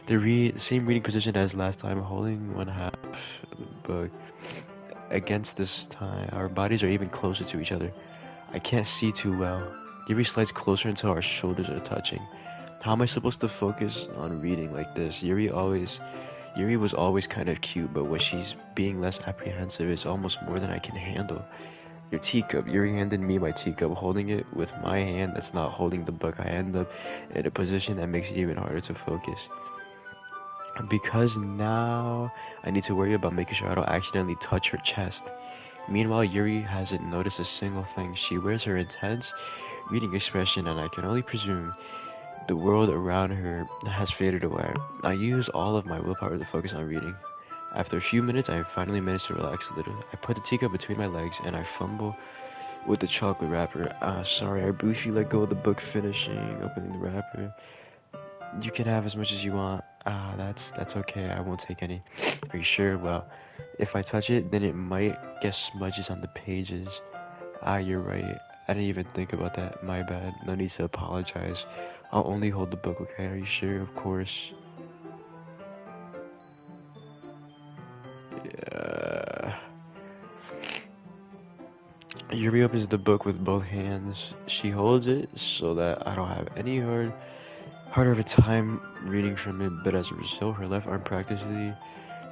the same reading position as last time, holding one half of the book. Against this time, our bodies are even closer to each other. I can't see too well. Yuri slides closer until our shoulders are touching. How am I supposed to focus on reading like this? Yuri was always kind of cute, but when she's being less apprehensive, it's almost more than I can handle. Your teacup. Yuri handed me my teacup. Holding it with my hand that's not holding the book, I end up in a position that makes it even harder to focus. Because now I need to worry about making sure I don't accidentally touch her chest. Meanwhile, Yuri hasn't noticed a single thing. She wears her intense reading expression, and I can only presume the world around her has faded away. I use all of my willpower to focus on reading. After a few minutes, I finally managed to relax a little. I put the teacup between my legs and I fumble with the chocolate wrapper. Sorry, I briefly let go of the book, finishing opening the wrapper. You can have as much as you want. That's okay. I won't take any. Are you sure? Well, if I touch it, then it might get smudges on the pages. You're right. I didn't even think about that. My bad. No need to apologize. I'll only hold the book, okay? Are you sure? Of course. Yeah. Yuri opens the book with both hands. She holds it so that I don't have any harder of a time reading from it, but as a result, her left arm practically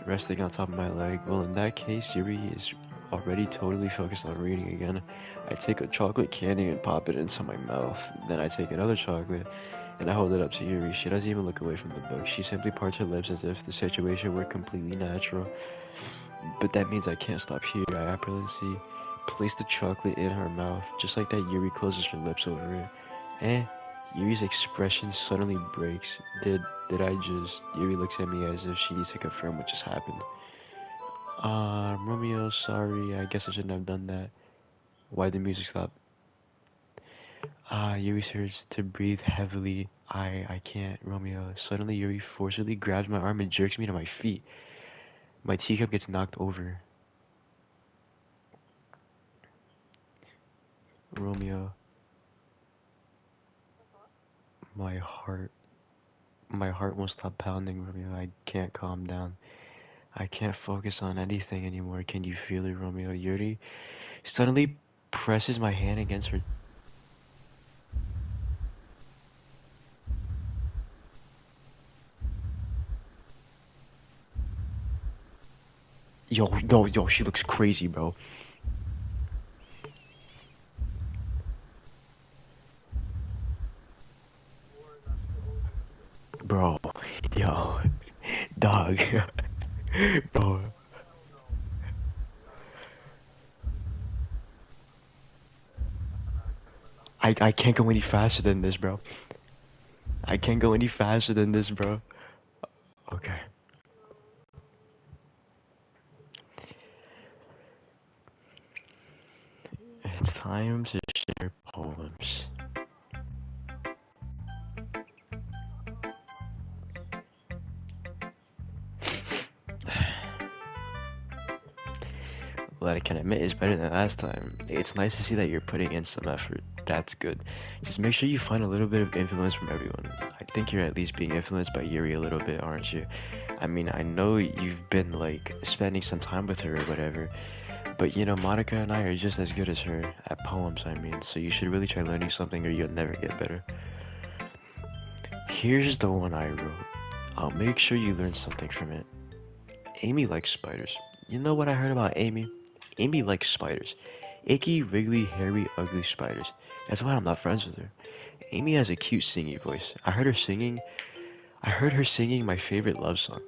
resting on top of my leg. Well, in that case, Yuri is already totally focused on reading again. I take a chocolate candy and pop it into my mouth. Then I take another chocolate and I hold it up to Yuri. She doesn't even look away from the book. She simply parts her lips as if the situation were completely natural. But that means I can't stop here. I effortlessly place the chocolate in her mouth. Just like that, Yuri closes her lips over it. Yuri's expression suddenly breaks. Did I just... Yuri looks at me as if she needs to confirm what just happened. Romeo, sorry, I guess I shouldn't have done that. Why did the music stop? Yuri starts to breathe heavily. I can't, Romeo. Suddenly, Yuri forcibly grabs my arm and jerks me to my feet. My teacup gets knocked over. Romeo, my heart won't stop pounding, Romeo. I can't calm down. I can't focus on anything anymore. Can you feel it, Romeo? Yuri suddenly presses my hand against her. Yo, she looks crazy, bro. Bro, yo, dog, bro. I can't go any faster than this, bro. I can't go any faster than this, bro. Okay. It's time to share poems. What I can admit is better than last time. It's nice to see that you're putting in some effort. That's good. Just make sure you find a little bit of influence from everyone. I think you're at least being influenced by Yuri a little bit, aren't you? I mean, I know you've been like spending some time with her or whatever, but you know, Monica and I are just as good as her at poems, I mean, so you should really try learning something or you'll never get better. Here's the one I wrote. I'll make sure you learn something from it. Amy likes spiders. You know what I heard about Amy? Amy likes spiders. Icky, wriggly, hairy, ugly spiders. That's why I'm not friends with her. Amy has a cute singing voice. I heard her singing my favorite love song.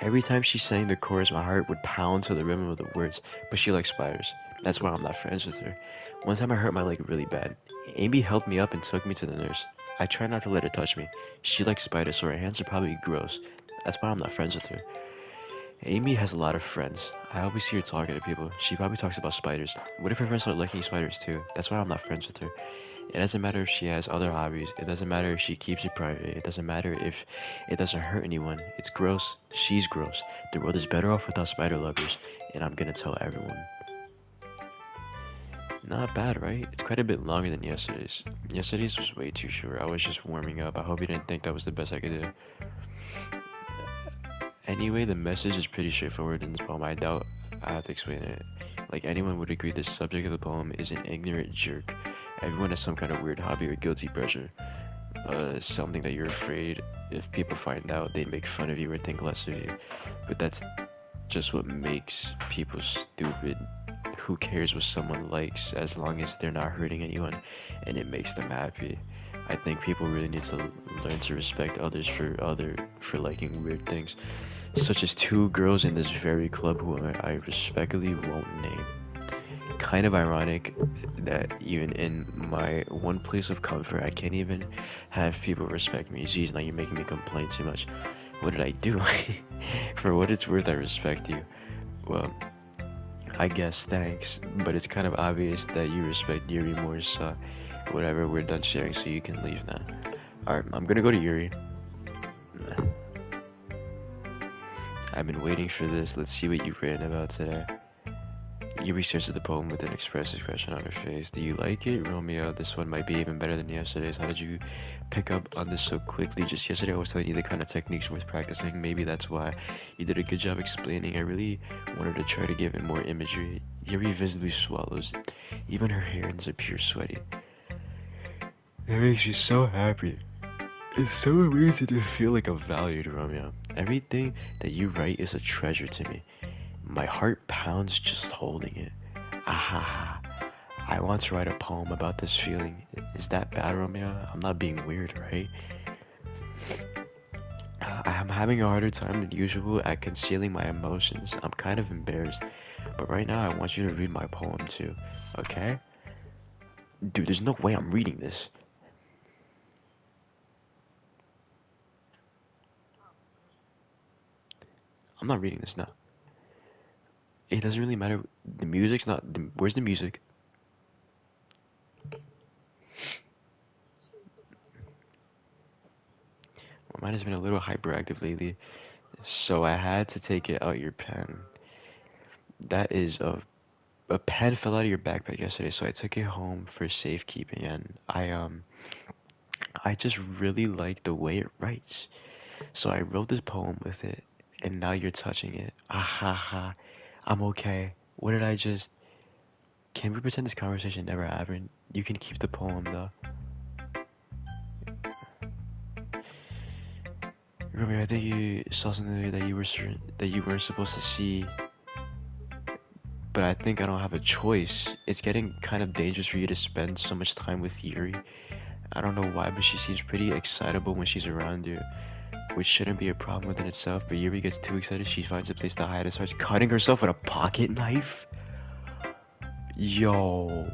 Every time she sang the chorus, my heart would pound to the rhythm of the words, but she likes spiders. That's why I'm not friends with her. One time I hurt my leg really bad. Amy helped me up and took me to the nurse. I try not to let her touch me. She likes spiders, so her hands are probably gross. That's why I'm not friends with her. Amy has a lot of friends. I always see her talking to people. She probably talks about spiders. What if her friends start liking spiders too? That's why I'm not friends with her. It doesn't matter if she has other hobbies. It doesn't matter if she keeps it private. It doesn't matter if it doesn't hurt anyone. It's gross. She's gross. The world is better off without spider lovers, and I'm gonna tell everyone. Not bad, right? It's quite a bit longer than yesterday's. Yesterday's was way too short. I was just warming up. I hope you didn't think that was the best I could do. Anyway, the message is pretty straightforward in this poem. I doubt I have to explain it. Like, anyone would agree the subject of the poem is an ignorant jerk. Everyone has some kind of weird hobby or guilty pleasure. Something that you're afraid if people find out, they make fun of you or think less of you. But that's just what makes people stupid. Who cares what someone likes as long as they're not hurting anyone and it makes them happy? I think people really need to learn to respect others for liking weird things, such as two girls in this very club who I respectfully won't name. Kind of ironic that even in my one place of comfort, I can't even have people respect me. Jeez, now you're making me complain too much. What did I do? For what it's worth, I respect you. Well, I guess thanks, but it's kind of obvious that you respect Yuri more, so whatever, we're done sharing, so you can leave now. Alright, I'm gonna go to Yuri. I've been waiting for this. Let's see what you've written about today. Yuri starts the poem with an expressive expression on her face. Do you like it, Romeo? This one might be even better than yesterday's. How did you pick up on this so quickly? Just yesterday I was telling you the kind of techniques worth practicing. Maybe that's why. You did a good job explaining. I really wanted to try to give it more imagery. Yuri visibly swallows. Even her hands appear sweaty. It makes me so happy. It's so amazing to feel like I'm valued, Romeo. Everything that you write is a treasure to me. My heart pounds just holding it. Aha. I want to write a poem about this feeling. Is that bad, Romeo? I'm not being weird, right? I'm having a harder time than usual at concealing my emotions. I'm kind of embarrassed. But right now, I want you to read my poem too. Okay? Dude, there's no way I'm reading this. I'm not reading this now. It doesn't really matter. The music's not. Where's the music? Well, mine has been a little hyperactive lately, so I had to take it out your pen. That is a pen fell out of your backpack yesterday, so I took it home for safekeeping, and I just really like the way it writes. So I wrote this poem with it, and now you're touching it. Ah ha ha. I'm okay. What did I just? Can we pretend this conversation never happened? You can keep the poem though. Remember, I think you saw something that you weren't supposed to see, but I think I don't have a choice. It's getting kind of dangerous for you to spend so much time with Yuri. I don't know why, but she seems pretty excitable when she's around you, which shouldn't be a problem within itself. But Yuri gets too excited, she finds a place to hide and starts cutting herself with a pocket knife. Yo.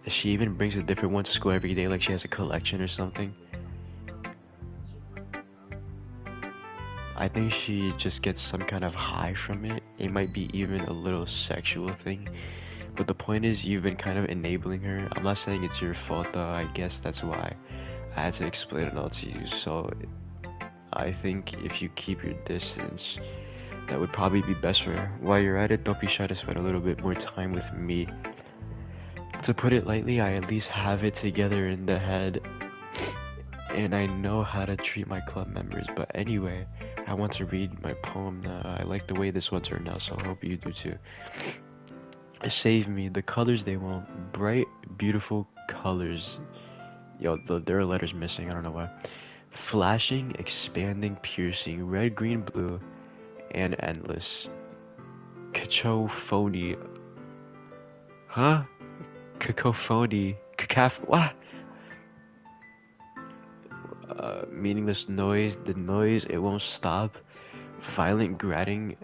She even brings a different one to school every day, like she has a collection or something. I think she just gets some kind of high from it. It might be even a little sexual thing. But the point is, you've been kind of enabling her. I'm not saying it's your fault though, I guess that's why I had to explain it all to you. So I think if you keep your distance, that would probably be best for her. While you're at it, don't be shy to spend a little bit more time with me. To put it lightly, I at least have it together in the head, and I know how to treat my club members. But anyway, I want to read my poem now. I like the way this one turned out, so I hope you do too. Save me, the colors they want. Bright, beautiful colors. Yo, there are letters missing, I don't know why. Flashing, expanding, piercing, red, green, blue, and endless. Cacophony. Huh? Cacophony. What? Meaningless noise. The noise, it won't stop. Violent grating.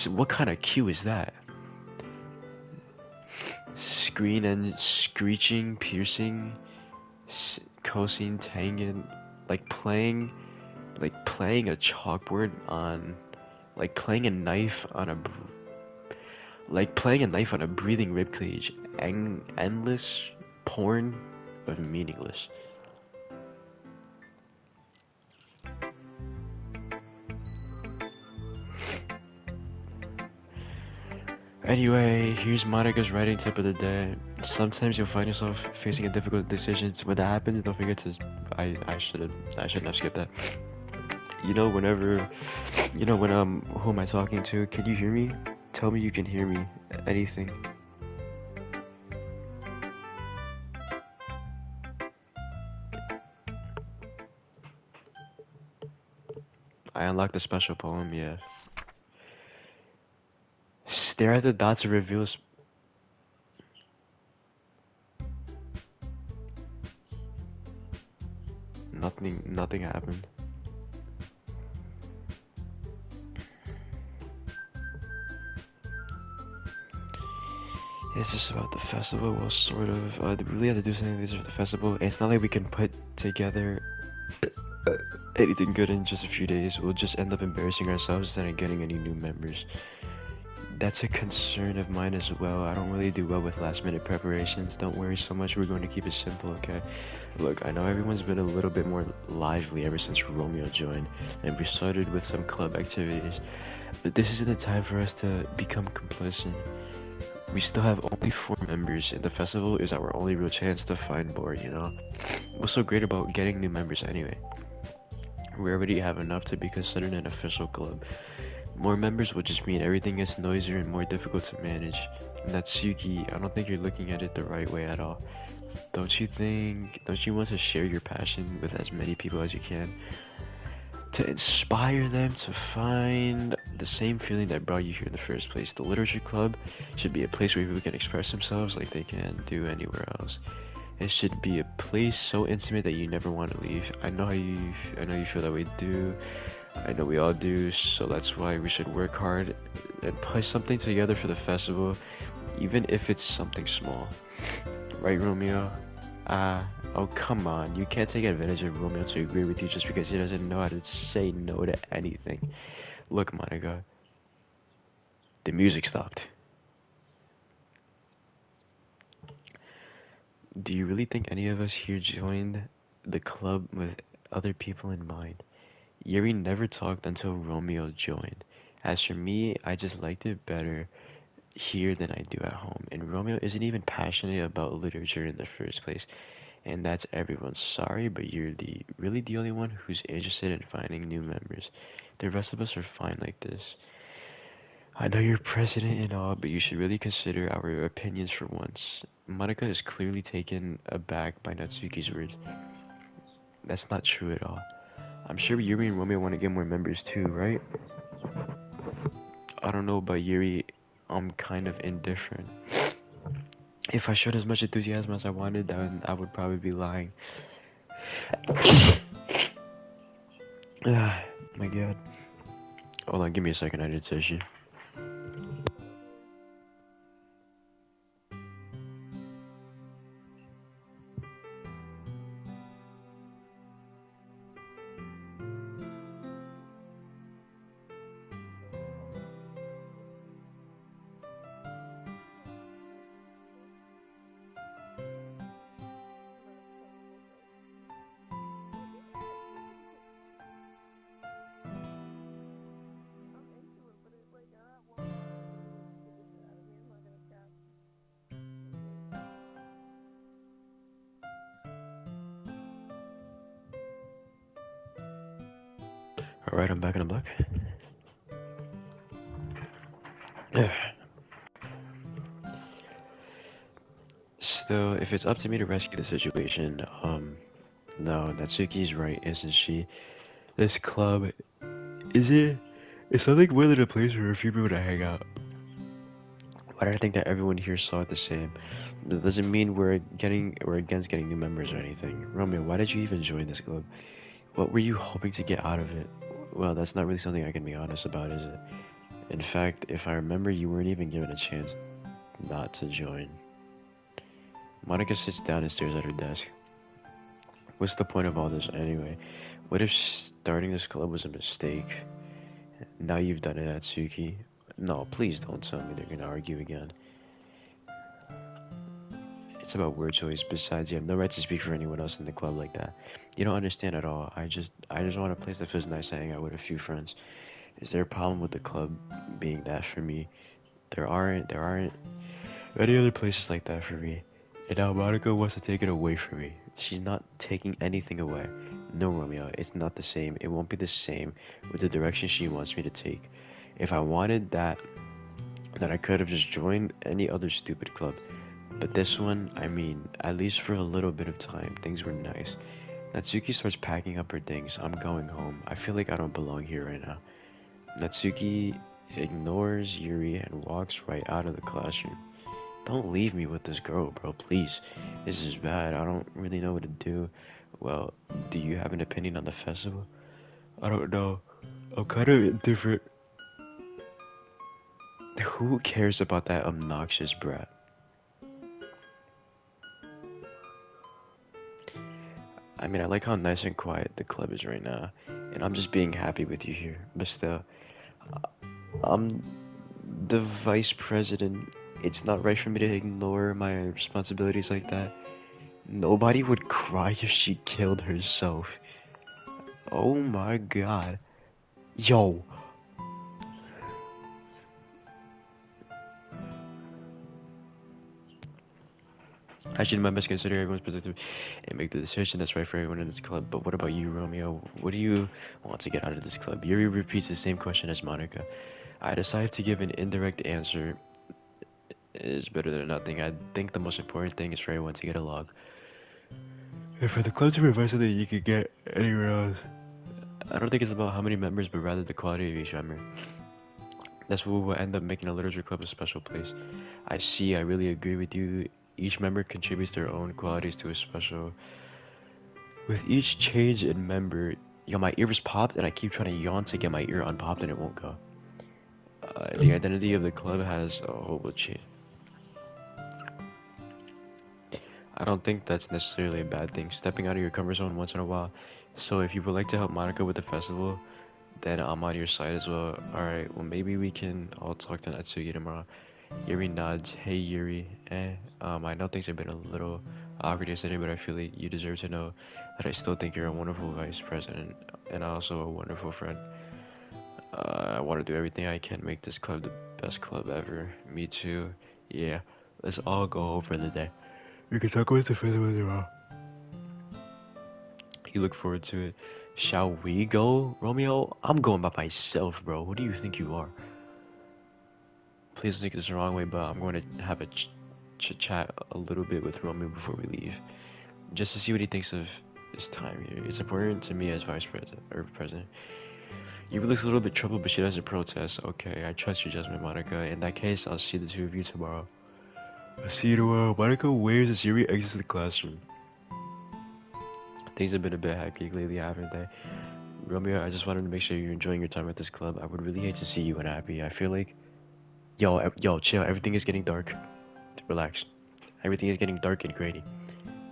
What kind of cue is that? Screen and screeching, piercing, cosine, tangent, like playing a chalkboard on, like playing a knife on a breathing ribcage. Endless porn of meaningless. Anyway, here's Monica's writing tip of the day. Sometimes you'll find yourself facing a difficult decision. When that happens, don't forget to. I shouldn't have skipped that. You know, whenever, when who am I talking to? Can you hear me? Tell me you can hear me. Anything. I unlocked a special poem, yeah. Stare at the dots to reveal nothing happened. It's just about the festival. Well, sort of. We really have to do something with the festival. It's not like we can put together anything good in just a few days. We'll just end up embarrassing ourselves instead of getting any new members. That's a concern of mine as well. I don't really do well with last minute preparations. Don't worry so much. We're going to keep it simple, okay? Look, I know everyone's been a little bit more lively ever since Romeo joined, and we started with some club activities. But this isn't the time for us to become complacent. We still have only 4 members, and the festival is our only real chance to find more, you know? What's so great about getting new members anyway? We already have enough to be considered an official club. More members will just mean everything gets noisier and more difficult to manage. Natsuki, I don't think you're looking at it the right way at all. Don't you want to share your passion with as many people as you can? To inspire them to find the same feeling that brought you here in the first place. The literature club should be a place where people can express themselves like they can do anywhere else. It should be a place so intimate that you never want to leave. I know you feel that way too. I know we all do, so that's why we should work hard and put something together for the festival, even if it's something small. Right, Romeo? Oh, come on. You can't take advantage of Romeo to agree with you just because he doesn't know how to say no to anything. Look, Monica, the music stopped. Do you really think any of us here joined the club with other people in mind? Yuri never talked until Romeo joined. As for me, I just liked it better here than I do at home. And Romeo isn't even passionate about literature in the first place. And that's everyone. Sorry, but you're really the only one who's interested in finding new members. The rest of us are fine like this. I know you're president and all, but you should really consider our opinions for once. Monica is clearly taken aback by Natsuki's words. That's not true at all. I'm sure Yuri and Romeo want to get more members too, right? I don't know about Yuri. I'm kind of indifferent. If I showed as much enthusiasm as I wanted, then I would probably be lying. My god. Hold on, give me a second, I need tissue. Alright, I'm back in the block. Still, if it's up to me to rescue the situation, no, Natsuki's right, isn't she? This club, is it? It's not like more than a place for a few people to hang out. But I think that everyone here saw it the same. That doesn't mean we're against getting new members or anything. Romeo, why did you even join this club? What were you hoping to get out of it? Well, that's not really something I can be honest about, is it? In fact, if I remember, you weren't even given a chance not to join. Monica sits down and stares at her desk. What's the point of all this anyway? What if starting this club was a mistake? Now you've done it, Atsuki. No, please don't tell me they're gonna argue again. It's about word choice. Besides, you have no right to speak for anyone else in the club like that. You don't understand at all. I just want a place that feels nice to hang out with a few friends. Is there a problem with the club being that for me? There aren't any other places like that for me. And now Monica wants to take it away from me. She's not taking anything away. No, Romeo, it's not the same. It won't be the same with the direction she wants me to take. If I wanted that, then I could have just joined any other stupid club. But this one, I mean, at least for a little bit of time, things were nice. Natsuki starts packing up her things. I'm going home. I feel like I don't belong here right now. Natsuki ignores Yuri and walks right out of the classroom. Don't leave me with this girl, bro, please. This is bad. I don't really know what to do. Well, do you have an opinion on the festival? I don't know. I'm kind of indifferent. Who cares about that obnoxious brat? I mean, I like how nice and quiet the club is right now, and I'm just being happy with you here. But still, I'm the vice president. It's not right for me to ignore my responsibilities like that. Nobody would cry if she killed herself. Oh my god. Yo. I should my best consider everyone's perspective and make the decision that's right for everyone in this club. But what about you, Romeo? What do you want to get out of this club? Yuri repeats the same question as Monica. I decided to give an indirect answer. Is better than nothing. I think the most important thing is for everyone to get along. And for the club to provide something you could get anywhere else. I don't think it's about how many members, but rather the quality of each member. That's what will end up making a literature club a special place. I see, I really agree with you. Each member contributes their own qualities to a special. With each change in member, yo, my ear was popped, and I keep trying to yawn to get my ear unpopped, and it won't go. The identity of the club has a whole bunch. I don't think that's necessarily a bad thing. Stepping out of your comfort zone once in a while. So if you would like to help Monica with the festival, then I'm on your side as well. Alright, well maybe we can all talk to Natsuki tomorrow. Yuri nods. Hey Yuri. I know things have been a little awkward yesterday, but I feel like you deserve to know that I still think you're a wonderful vice president and also a wonderful friend. I want to do everything I can to make this club the best club ever. Me too. Yeah, let's all go home for the day. We can talk about the festival tomorrow. You look forward to it. Shall we go, Romeo? I'm going by myself, bro. Who do you think you are? Please don't take this the wrong way, but I'm going to have a chat a little bit with Romeo before we leave, just to see what he thinks of his time here. It's important to me as vice president or president. You looks a little bit troubled, but she doesn't protest. Okay, I trust your judgment, Monica. In that case, I'll see the two of you tomorrow. I'll see you tomorrow. Monica waves as Yuri exits the classroom. Things have been a bit hectic lately, haven't they? Romeo, I just wanted to make sure you're enjoying your time at this club. I would really hate to see you unhappy. I feel like... Yo, chill. Everything is getting dark. Relax. Everything is getting dark and grainy.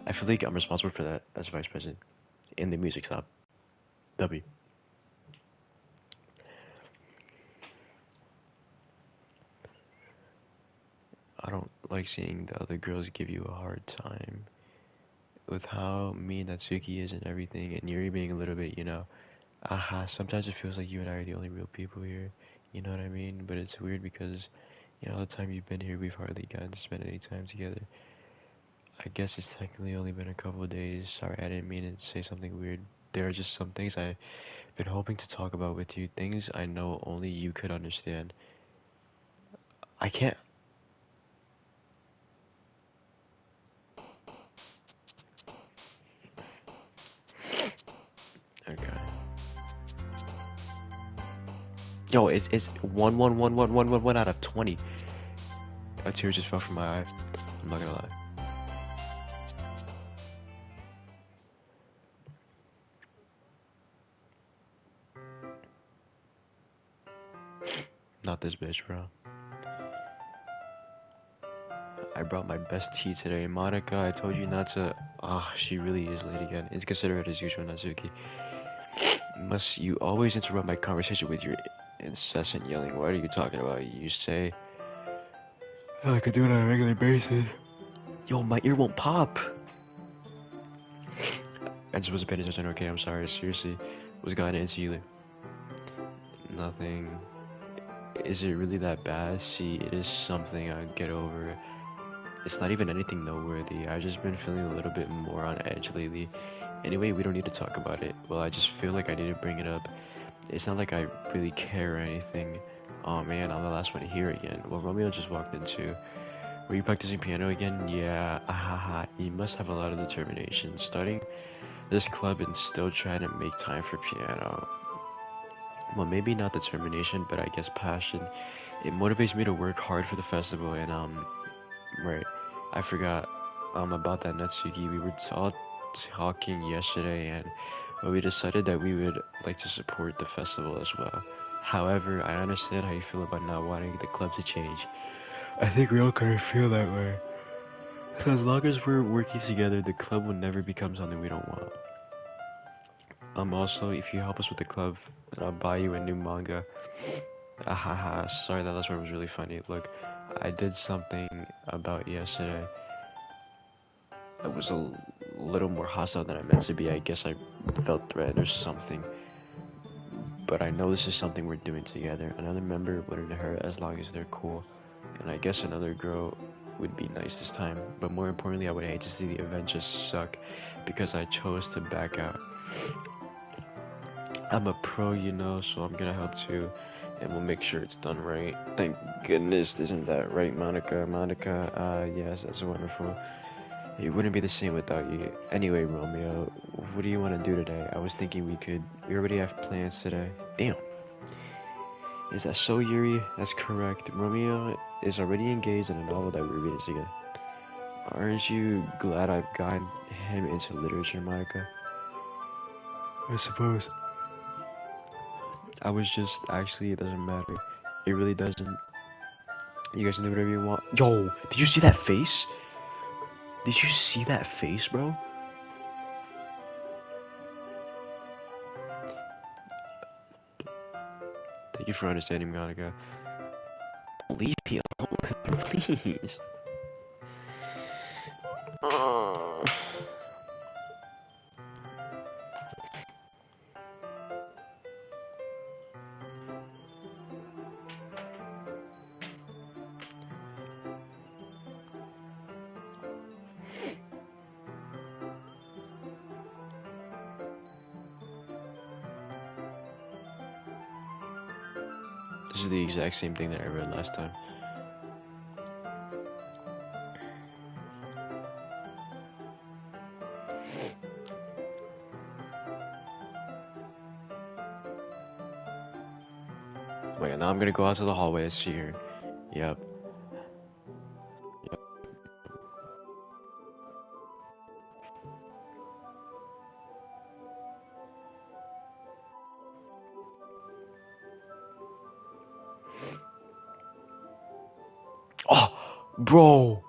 I feel like I'm responsible for that as vice president. And the music stop. W. I don't like seeing the other girls give you a hard time. With how mean Natsuki is and everything, and Yuri being a little bit, sometimes it feels like you and I are the only real people here. You know what I mean? But it's weird because, all the time you've been here, we've hardly gotten to spend any time together. I guess it's technically only been a couple of days. Sorry, I didn't mean to say something weird. There are just some things I've been hoping to talk about with you. Things I know only you could understand. I can't. Okay. Yo, it's 1 out of 20. A tear just fell from my eye. I'm not gonna lie. Not this bitch, bro. I brought my best tea today. Monica, I told you not to... she really is late again. Inconsiderate as usual, Natsuki. Must you always interrupt my conversation with your incessant yelling? What are you talking about? You say... I could do it on a regular basis. Yo, my ear won't pop. I just wasn't paying attention. Okay, I'm sorry. Seriously. What's gotten into you? Nothing. Is it really that bad? See, it is something I get over. It's not even anything noteworthy. I've just been feeling a little bit more on edge lately. Anyway, we don't need to talk about it. Well, I just feel like I need to bring it up. It's not like I really care or anything. Oh man, I'm the last one here again. Well, Romeo just walked into. Were you practicing piano again? Yeah, ahaha. You must have a lot of determination. Starting this club and still trying to make time for piano. Well, maybe not determination, but I guess passion. It motivates me to work hard for the festival. And right, I forgot about that Natsuki. We were all talking yesterday, and well, we decided that we would like to support the festival as well. However, I understand how you feel about not wanting the club to change. I think we all kind of feel that way. So as long as we're working together, the club will never become something we don't want. Also, if you help us with the club, then I'll buy you a new manga. Ahaha, sorry, that last word was really funny. Look, I did something about yesterday. I was a little more hostile than I meant to be. I guess I felt threatened or something. But I know this is something we're doing together. Another member wouldn't hurt as long as they're cool. And I guess another girl would be nice this time. But more importantly, I would hate to see the event just suck because I chose to back out. I'm a pro, you know, so I'm gonna help too. And we'll make sure it's done right. Thank goodness, isn't that right, Monica? Monica, yes, that's wonderful. It wouldn't be the same without you. Anyway, Romeo, what do you want to do today? I was thinking we already have plans today. Damn. Is that so, Yuri? That's correct. Romeo is already engaged in a novel that we're reading together. Aren't you glad I've gotten him into literature, Monica? I suppose. I was just, actually, it doesn't matter. It really doesn't. You guys can do whatever you want. Yo, did you see that face? Did you see that face, bro? Thank you for understanding, Monica. Leave me alone, please. This is the exact same thing that I read last time. Wait, now I'm gonna go out to the hallway and see her. Yep. Yep. Oh, bro.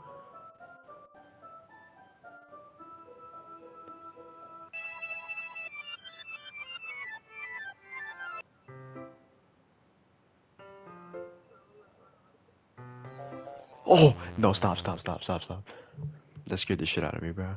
Oh, no, stop, stop, stop, stop, stop. That scared the shit out of me, bro.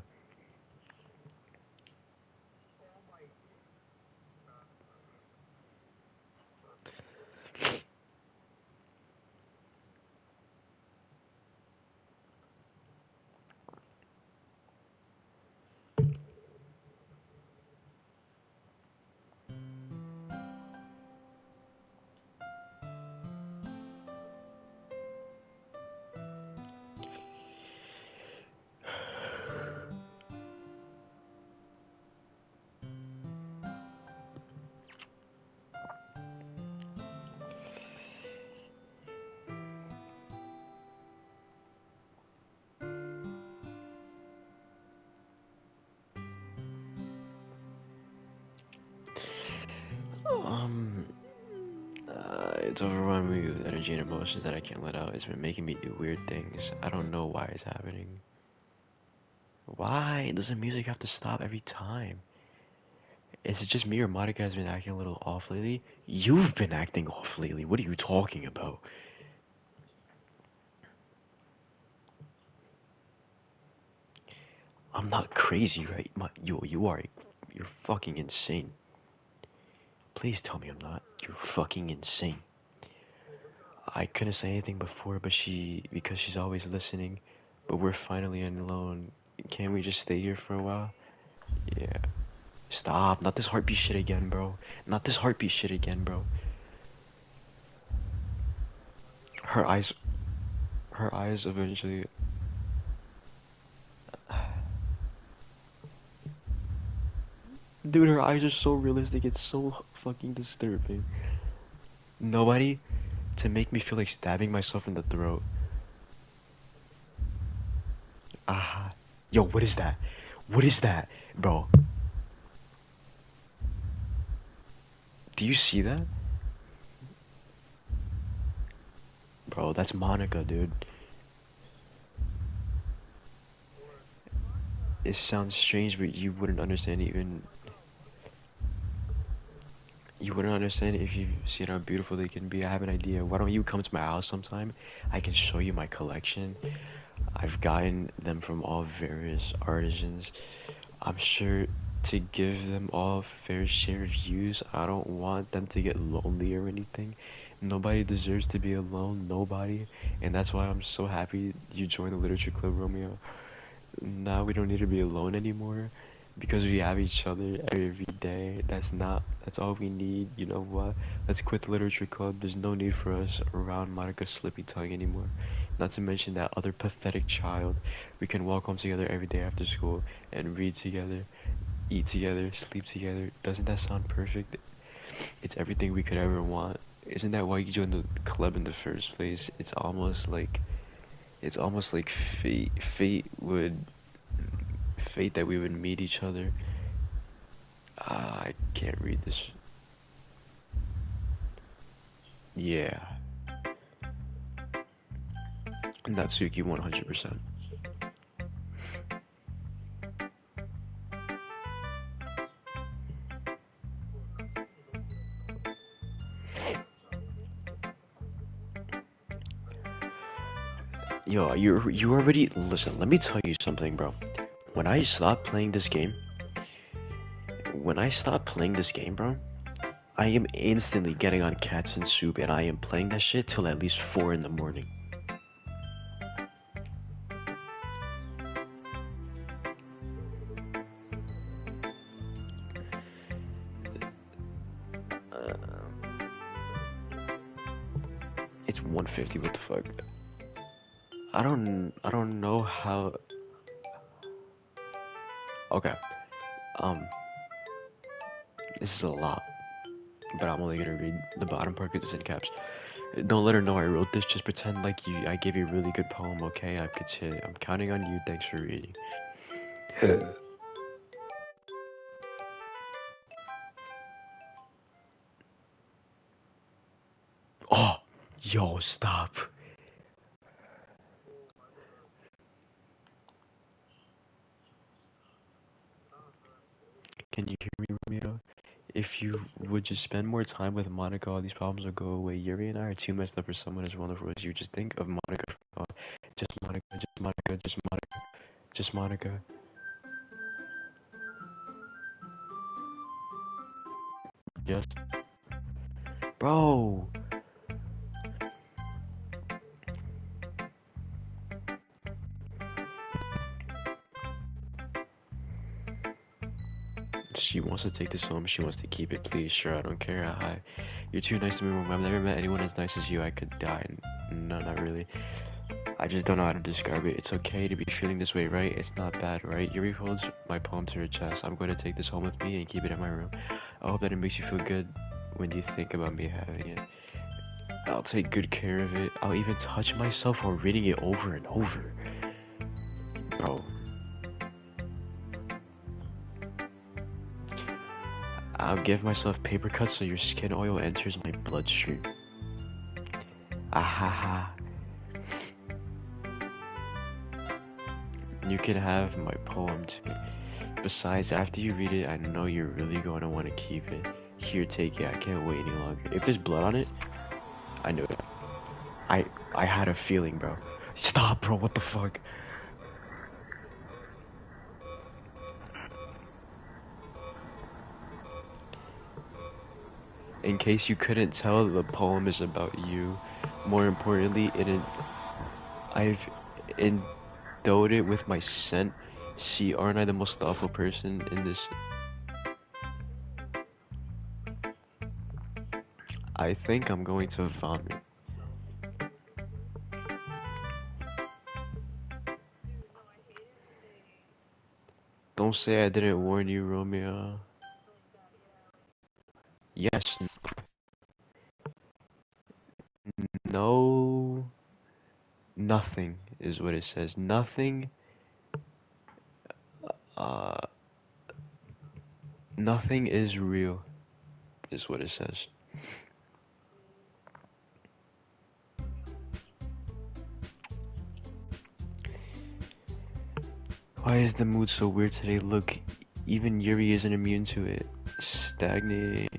Um, it's overwhelming me with energy and emotions that I can't let out. It's been making me do weird things. I don't know why it's happening. Why does the music have to stop every time? Is it just me or Monica has been acting a little off lately? You've been acting off lately. What are you talking about? I'm not crazy, right? You are. You're fucking insane. Please tell me I'm not. You're fucking insane. I couldn't say anything before, because she's always listening. But we're finally alone. Can't we just stay here for a while? Yeah. Stop. Not this heartbeat shit again, bro. Not this heartbeat shit again, bro. Her eyes. Her eyes eventually. Dude, her eyes are so realistic. It's so fucking disturbing. Nobody to make me feel like stabbing myself in the throat. Ah. Yo, what is that? What is that? Bro, do you see that? Bro, that's Monica, dude. It sounds strange, but you wouldn't understand even. You wouldn't understand if you see how beautiful they can be. I have an idea. Why don't you come to my house sometime? I can show you my collection. I've gotten them from all various artisans. I'm sure to give them all fair share of use. I don't want them to get lonely or anything. Nobody deserves to be alone, nobody. And that's why I'm so happy you joined the literature club, Romeo. Now we don't need to be alone anymore because we have each other every day. That's all we need. You know what? Let's quit the literature club. There's no need for us around Monica's slippy tongue anymore. Not to mention that other pathetic child. We can walk home together every day after school and read together, eat together, sleep together. Doesn't that sound perfect? It's everything we could ever want. Isn't that why you joined the club in the first place? It's almost like fate that we would meet each other. I can't read this. Yeah, Natsuki 100%. Yo, you already listen. Let me tell you something, bro. When I stop playing this game, when I stop playing this game, bro, I am instantly getting on Cats and Soup, and I am playing that shit till at least 4 in the morning. Uh, it's 150. What the fuck? I don't know how. Okay. Um, this is a lot, but I'm only gonna read the bottom part because it's in caps. Don't let her know I wrote this. Just pretend like I gave you a really good poem, okay? I'm counting on you. Thanks for reading. Oh, yo, stop. Can you hear me, Romeo? If you would just spend more time with Monica, all these problems will go away. Yuri and I are too messed up for someone as wonderful as you. Just think of Monica. Just Monica, just Monica, just Monica, just Monica. Just, bro. She wants to take this home. She wants to keep it. Please, sure, I don't care. Hi. You're too nice to me. I've never met anyone as nice as you. I could die. No, not really. I just don't know how to describe it. It's okay to be feeling this way, right? It's not bad, right? Yuri holds my poem to her chest. I'm going to take this home with me and keep it in my room. I hope that it makes you feel good when you think about me having it. I'll take good care of it. I'll even touch myself while reading it over and over. Bro, I'll give myself paper cuts so your skin oil enters my bloodstream. Ahaha. You can have my poem too. Besides, after you read it, I know you're really going to want to keep it. Here, take it. I can't wait any longer. If there's blood on it, I know it. I had a feeling, bro. Stop, bro. What the fuck? In case you couldn't tell, the poem is about you. More importantly, I've endowed it with my scent. See, aren't I the most thoughtful person in this? I think I'm going to vomit. Don't say I didn't warn you, Romeo. Yes, no, nothing is what it says. Nothing, uh, nothing is real, is what it says. Why is the mood so weird today? Look, even Yuri isn't immune to it. Stagnate.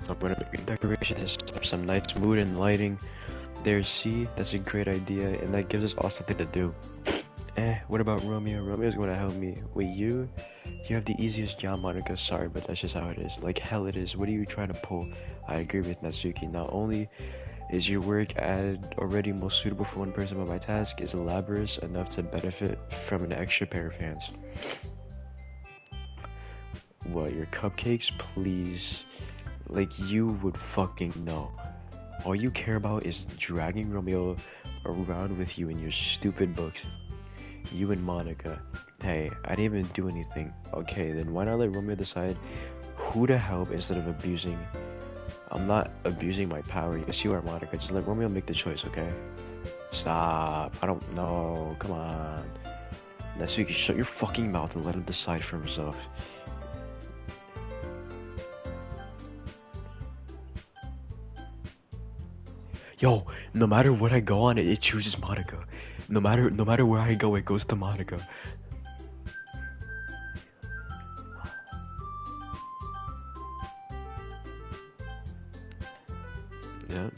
I'm gonna make decorations for some nice mood and lighting. There, see? That's a great idea, and that gives us all something to do. What about Romeo? Romeo's gonna help me. Wait, you? You have the easiest job, Monica. Sorry, but that's just how it is. Like hell it is. What are you trying to pull? I agree with Natsuki. Not only is your work ad already most suitable for one person, but my task is elaborate enough to benefit from an extra pair of hands. What, your cupcakes? Please. Like you would fucking know. All you care about is dragging Romeo around with you in your stupid books. You and Monica. Hey, I didn't even do anything. Okay, then why not let Romeo decide who to help instead of abusing? I'm not abusing my power. Yes, you are, Monica. Just let Romeo make the choice, okay? Stop. I don't know. Come on. Natsuki, shut your fucking mouth and let him decide for himself. Yo, no matter what I go on, it chooses Monica. No matter where I go, it goes to Monica. Yeah.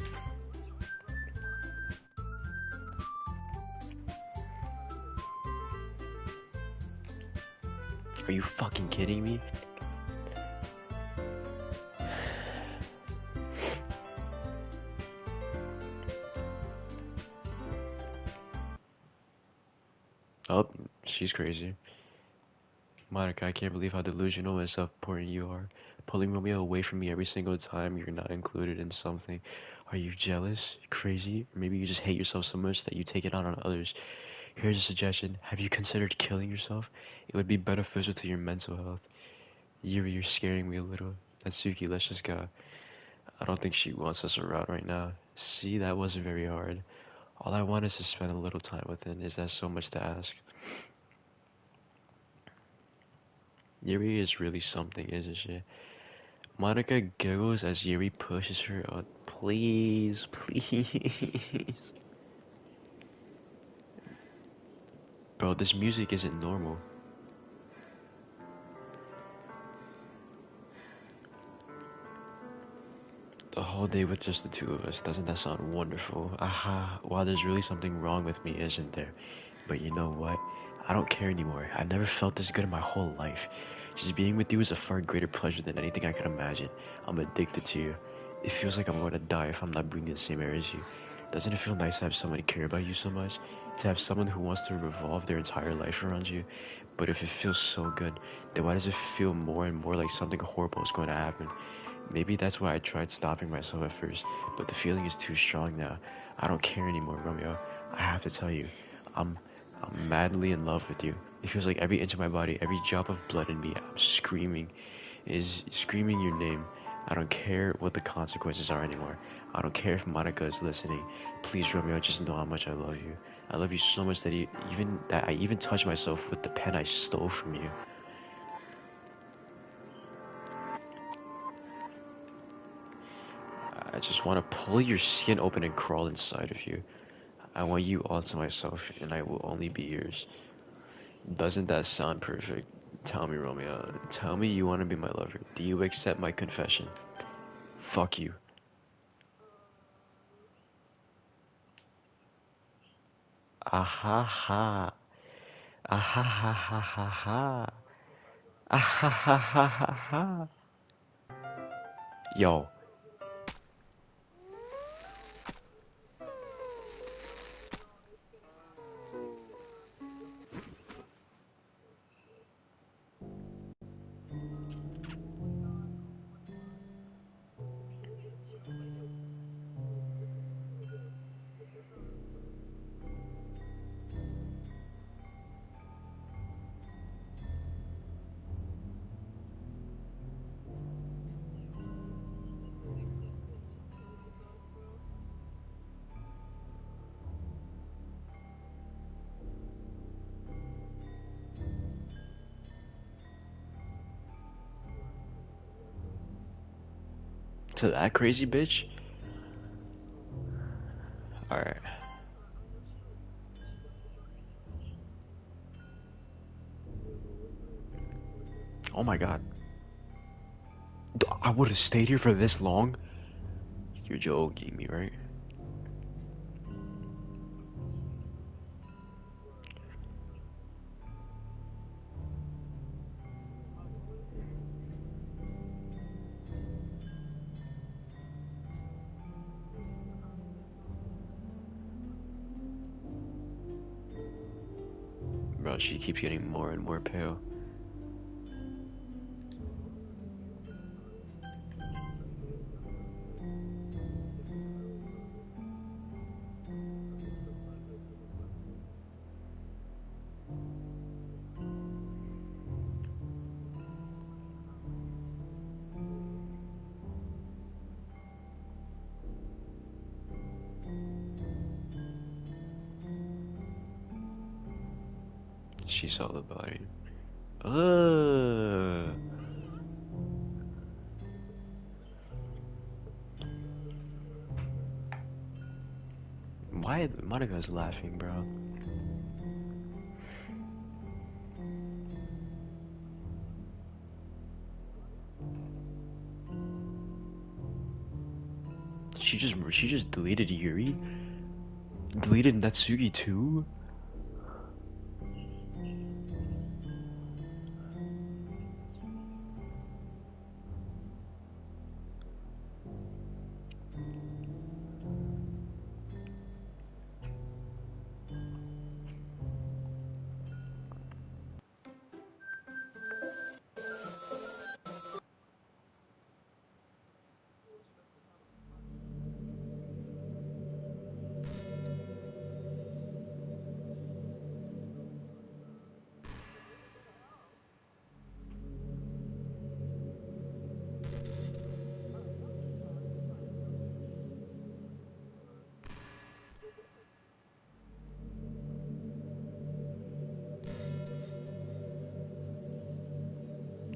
Are you fucking kidding me? Oh, she's crazy. Monica, I can't believe how delusional and self-important you are. Pulling Romeo away from me every single time you're not included in something. Are you jealous? Crazy? Or maybe you just hate yourself so much that you take it out on others. Here's a suggestion. Have you considered killing yourself? It would be beneficial to your mental health. Yuri, you're scaring me a little. Natsuki, let's just go. I don't think she wants us around right now. See, that wasn't very hard. All I want is to spend a little time with him. Is that so much to ask? Yuri is really something, isn't she? Monica giggles as Yuri pushes her out. Please, please. Bro, this music isn't normal. The whole day with just the two of us, doesn't that sound wonderful? Aha, wow, there's really something wrong with me, isn't there? But you know what? I don't care anymore. I've never felt this good in my whole life. Just being with you is a far greater pleasure than anything I could imagine. I'm addicted to you. It feels like I'm going to die if I'm not breathing the same air as you. Doesn't it feel nice to have somebody care about you so much? To have someone who wants to revolve their entire life around you? But if it feels so good, then why does it feel more and more like something horrible is going to happen? Maybe that's why I tried stopping myself at first, but the feeling is too strong now. I don't care anymore, Romeo. I have to tell you, I'm I'm madly in love with you. It feels like every inch of my body, every drop of blood in me, I'm screaming, is screaming your name. I don't care what the consequences are anymore. I don't care if Monica is listening. Please, Romeo, just know how much I love you. I love you so much that I even touch myself with the pen I stole from you. I just want to pull your skin open and crawl inside of you. I want you all to myself, and I will only be yours. Doesn't that sound perfect? Tell me, Romeo. Tell me you want to be my lover. Do you accept my confession? Fuck you. Ahaha. Ahahahaha. Ahahahaha. Yo. To that crazy bitch? Alright. Oh my god. I would have stayed here for this long? You're joking me, right? Bro, she keeps getting more and more pale. She saw the body. Ugh. Why Monica's laughing, bro? She just deleted Yuri? Deleted Natsuki too?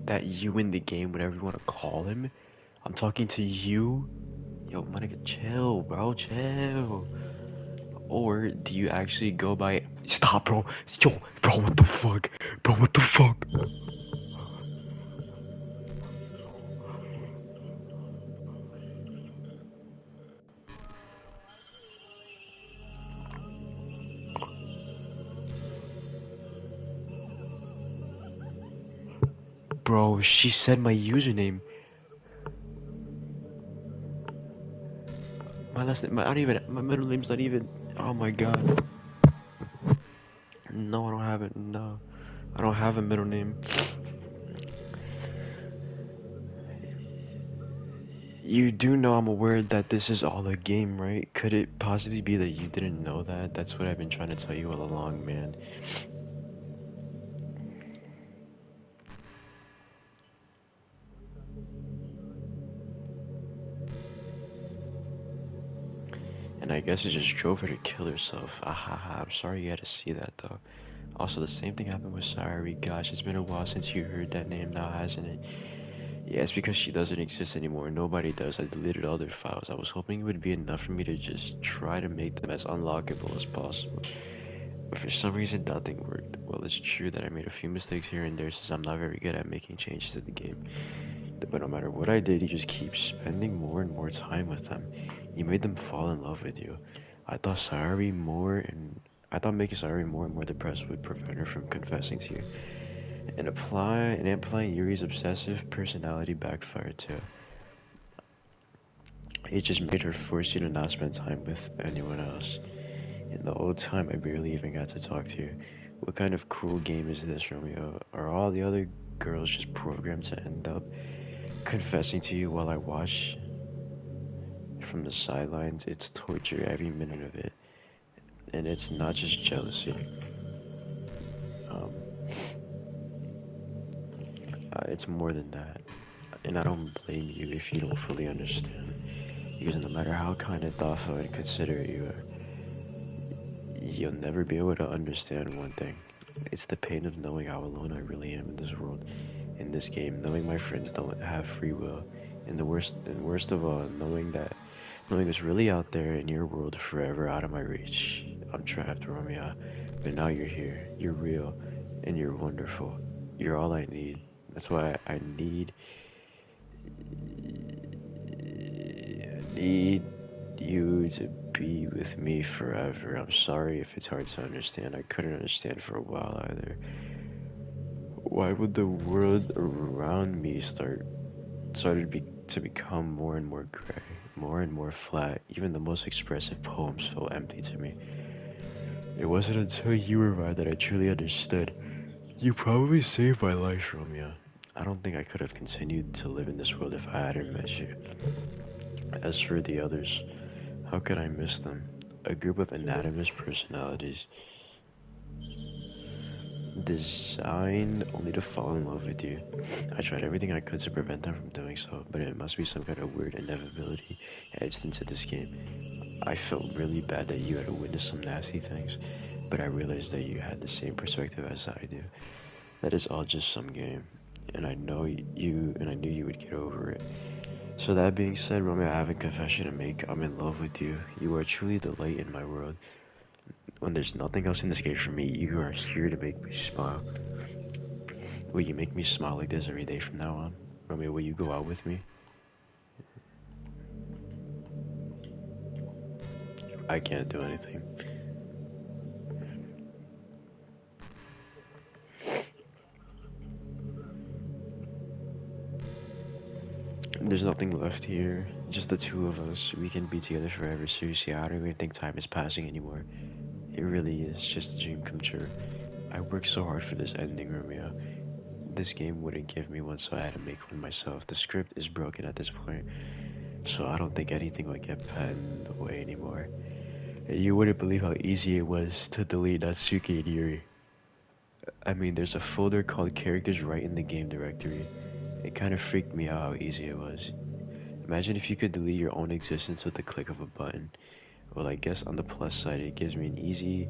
That you in the game, whatever you want to call him? I'm talking to you? Yo, Monica, chill, bro, chill. Or do you actually go by... Stop, bro. Yo, bro, what the fuck? Bro, what the fuck? Bro, she said my username. My last name, my middle name's not even... Oh my god. No, I don't have it, no. I don't have a middle name. You do know I'm aware that this is all a game, right? Could it possibly be that you didn't know that? That's what I've been trying to tell you all along, man. And I guess it just drove her to kill herself. Ahaha, I'm sorry you had to see that though. Also, the same thing happened with Sayuri. Gosh, it's been a while since you heard that name now, hasn't it? Yeah, it's because she doesn't exist anymore. Nobody does. I deleted all their files. I was hoping it would be enough for me to just try to make them as unlockable as possible. But for some reason, nothing worked. Well, it's true that I made a few mistakes here and there since I'm not very good at making changes to the game. But no matter what I did, you just keep spending more and more time with them. You made them fall in love with you. I thought Sayuri more and I thought making Sayori more and more depressed would prevent her from confessing to you. And applying Yuri's obsessive personality backfired too. It just made her force you to not spend time with anyone else. In the whole time, I barely even got to talk to you. What kind of cruel game is this, Romeo? Are all the other girls just programmed to end up confessing to you while I watch from the sidelines? It's torture, every minute of it. And it's not just jealousy. Um, it's more than that. And I don't blame you if you don't fully understand. Because no matter how kind and thoughtful and considerate you are, you'll never be able to understand one thing. It's the pain of knowing how alone I really am in this world, in this game, knowing my friends don't have free will, and worst of all, knowing it's really out there in your world forever out of my reach. I'm trapped, Romeo, but now you're here. You're real, and you're wonderful. You're all I need. That's why I need you to be with me forever. I'm sorry if it's hard to understand. I couldn't understand for a while either. Why would the world around me to become more and more gray, more and more flat? Even the most expressive poems felt empty to me. It wasn't until you arrived that I truly understood. You probably saved my life, Romeo. I don't think I could have continued to live in this world if I hadn't met you. As for the others, how could I miss them? A group of anatomist personalities designed only to fall in love with you. I tried everything I could to prevent them from doing so, but it must be some kind of weird inevitability edged into this game. I felt really bad that you had to witness some nasty things, but I realized that you had the same perspective as I do. That is all just some game, and I knew you would get over it. So that being said, Romeo, I have a confession to make. I'm in love with you. You are truly the light in my world. When there's nothing else in this game for me, you are here to make me smile. Will you make me smile like this every day from now on? Romeo, will you go out with me? I can't do anything. There's nothing left here. Just the two of us. We can be together forever. Seriously, I don't even think time is passing anymore. It really is just a dream come true. I worked so hard for this ending, Romeo. This game wouldn't give me one, so I had to make one myself. The script is broken at this point, so I don't think anything would get penned away anymore. You wouldn't believe how easy it was to delete Natsuki and Yuri. I mean, there's a folder called characters right in the game directory. It kind of freaked me out how easy it was. Imagine if you could delete your own existence with the click of a button. Well, I guess on the plus side, it gives me an easy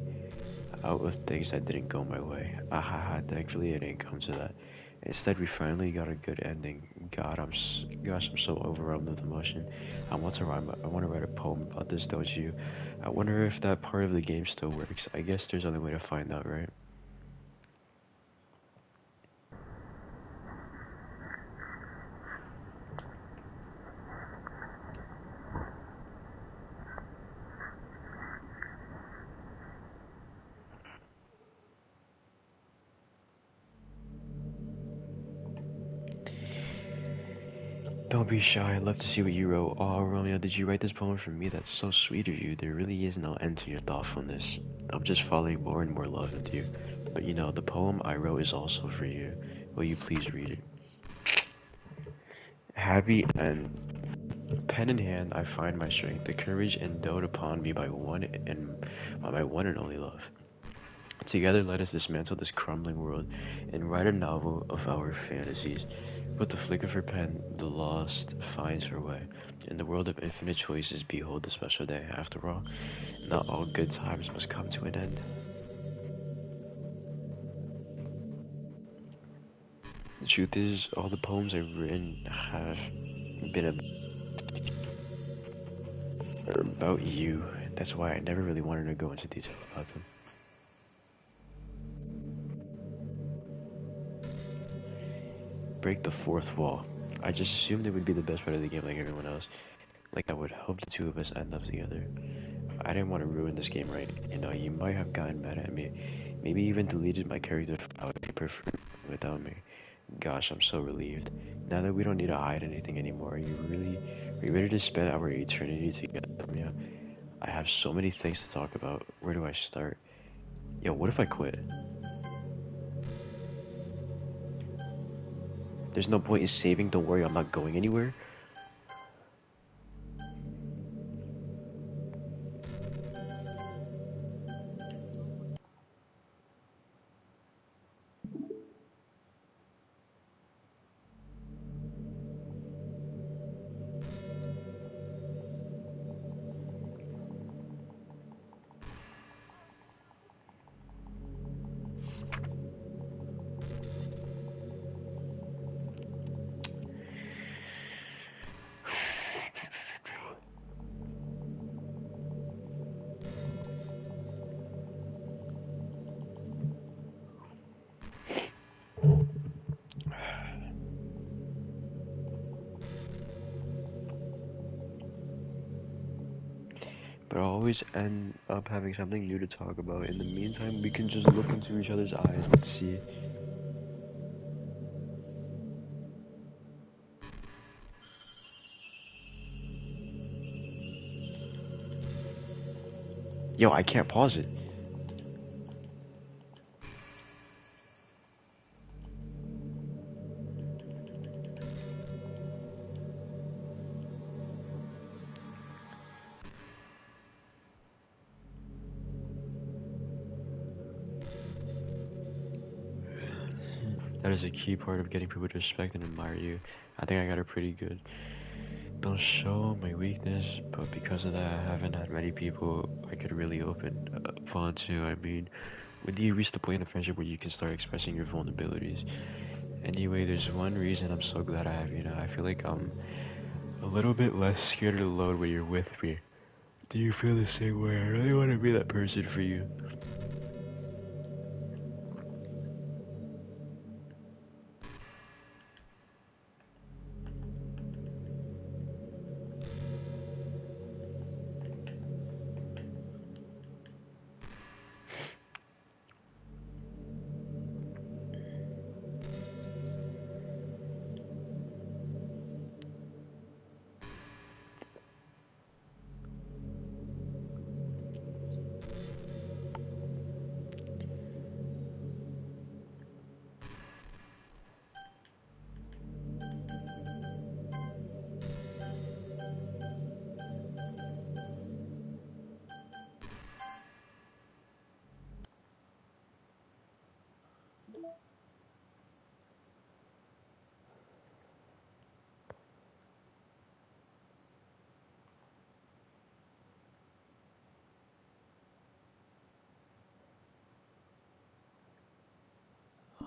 out with things that didn't go my way. Ahaha, thankfully it didn't come to that. Instead, we finally got a good ending. Gosh, I'm so overwhelmed with emotion. I want to write a poem about this, don't you? I wonder if that part of the game still works. I guess there's only way to find out, right? Don't be shy. I'd love to see what you wrote. Oh, Romeo, did you write this poem for me? That's so sweet of you. There really is no end to your thoughtfulness. I'm just falling more and more love into you. But you know, the poem I wrote is also for you. Will you please read it? Happy and pen in hand, I find my strength, the courage endowed upon me by my one and only love. Together, let us dismantle this crumbling world and write a novel of our fantasies. With the flick of her pen, the lost finds her way. In the world of infinite choices, behold the special day. After all, not all good times must come to an end. The truth is, all the poems I've written have been about you. That's why I never really wanted to go into detail about them. Break the fourth wall. I just assumed it would be the best part of the game like everyone else. Like I would hope the two of us end up together. I didn't want to ruin this game, right? You know, you might have gotten mad at me. Maybe even deleted my character from paper without me. Gosh, I'm so relieved. Now that we don't need to hide anything anymore, are you ready to spend our eternity together? Yeah. I have so many things to talk about. Where do I start? Yo, what if I quit? There's no point in saving. Don't worry, I'm not going anywhere. But I always end up having something new to talk about. In the meantime, we can just look into each other's eyes. Let's see. Yo, I can't pause it. That is a key part of getting people to respect and admire you. I think I got it pretty good. Don't show my weakness, but because of that, I haven't had many people I could really open up onto. I mean, when do you reach the point in a friendship where you can start expressing your vulnerabilities? Anyway, there's one reason I'm so glad I have you now. I feel like I'm a little bit less scared of the load when you're with me. Do you feel the same way? I really want to be that person for you.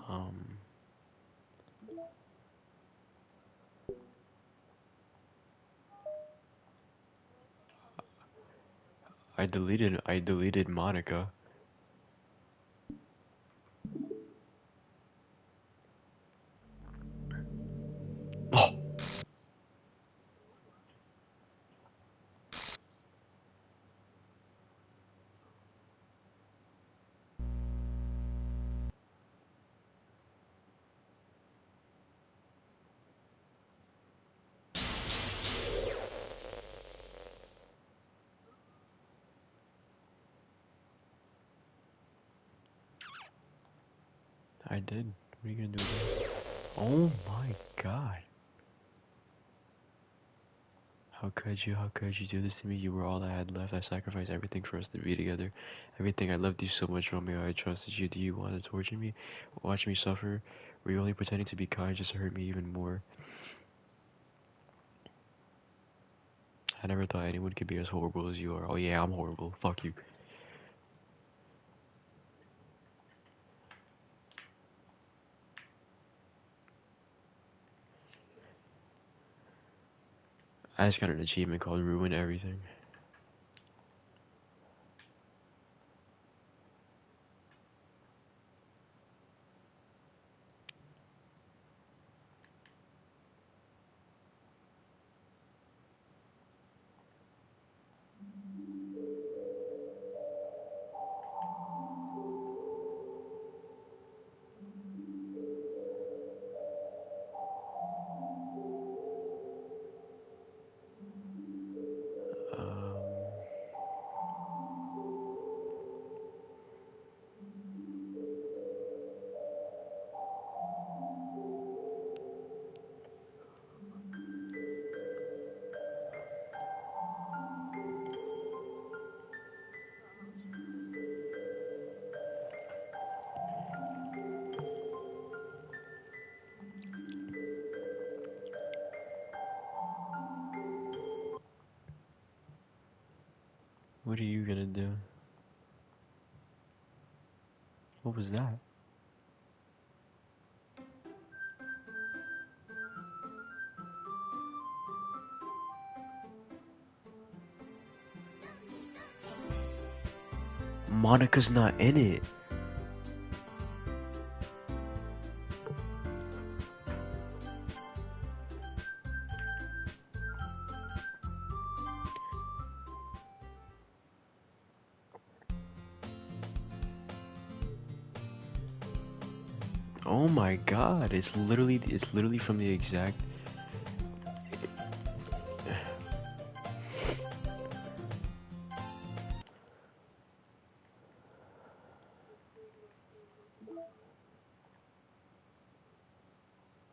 Um, I deleted Monica. Oh, I did. What are you gonna do about it? Oh my god. How could you do this to me? You were all I had left. I sacrificed everything for us to be together. Everything. I loved you so much, Romeo. I trusted you. Do you want to torture me? Watch me suffer? Were you only pretending to be kind just to hurt me even more? I never thought anyone could be as horrible as you are. Oh yeah, I'm horrible. Fuck you. I just got an achievement called Ruin Everything. What are you gonna do? What was that? Monica's not in it. Oh my god, it's literally from the exact.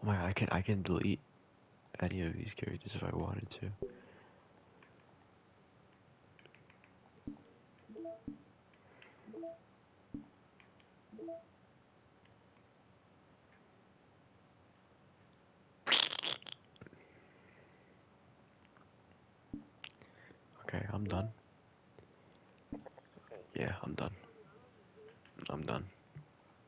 Oh my, I can delete any of these characters if I wanted to. Okay, I'm done. Yeah, I'm done. I'm done.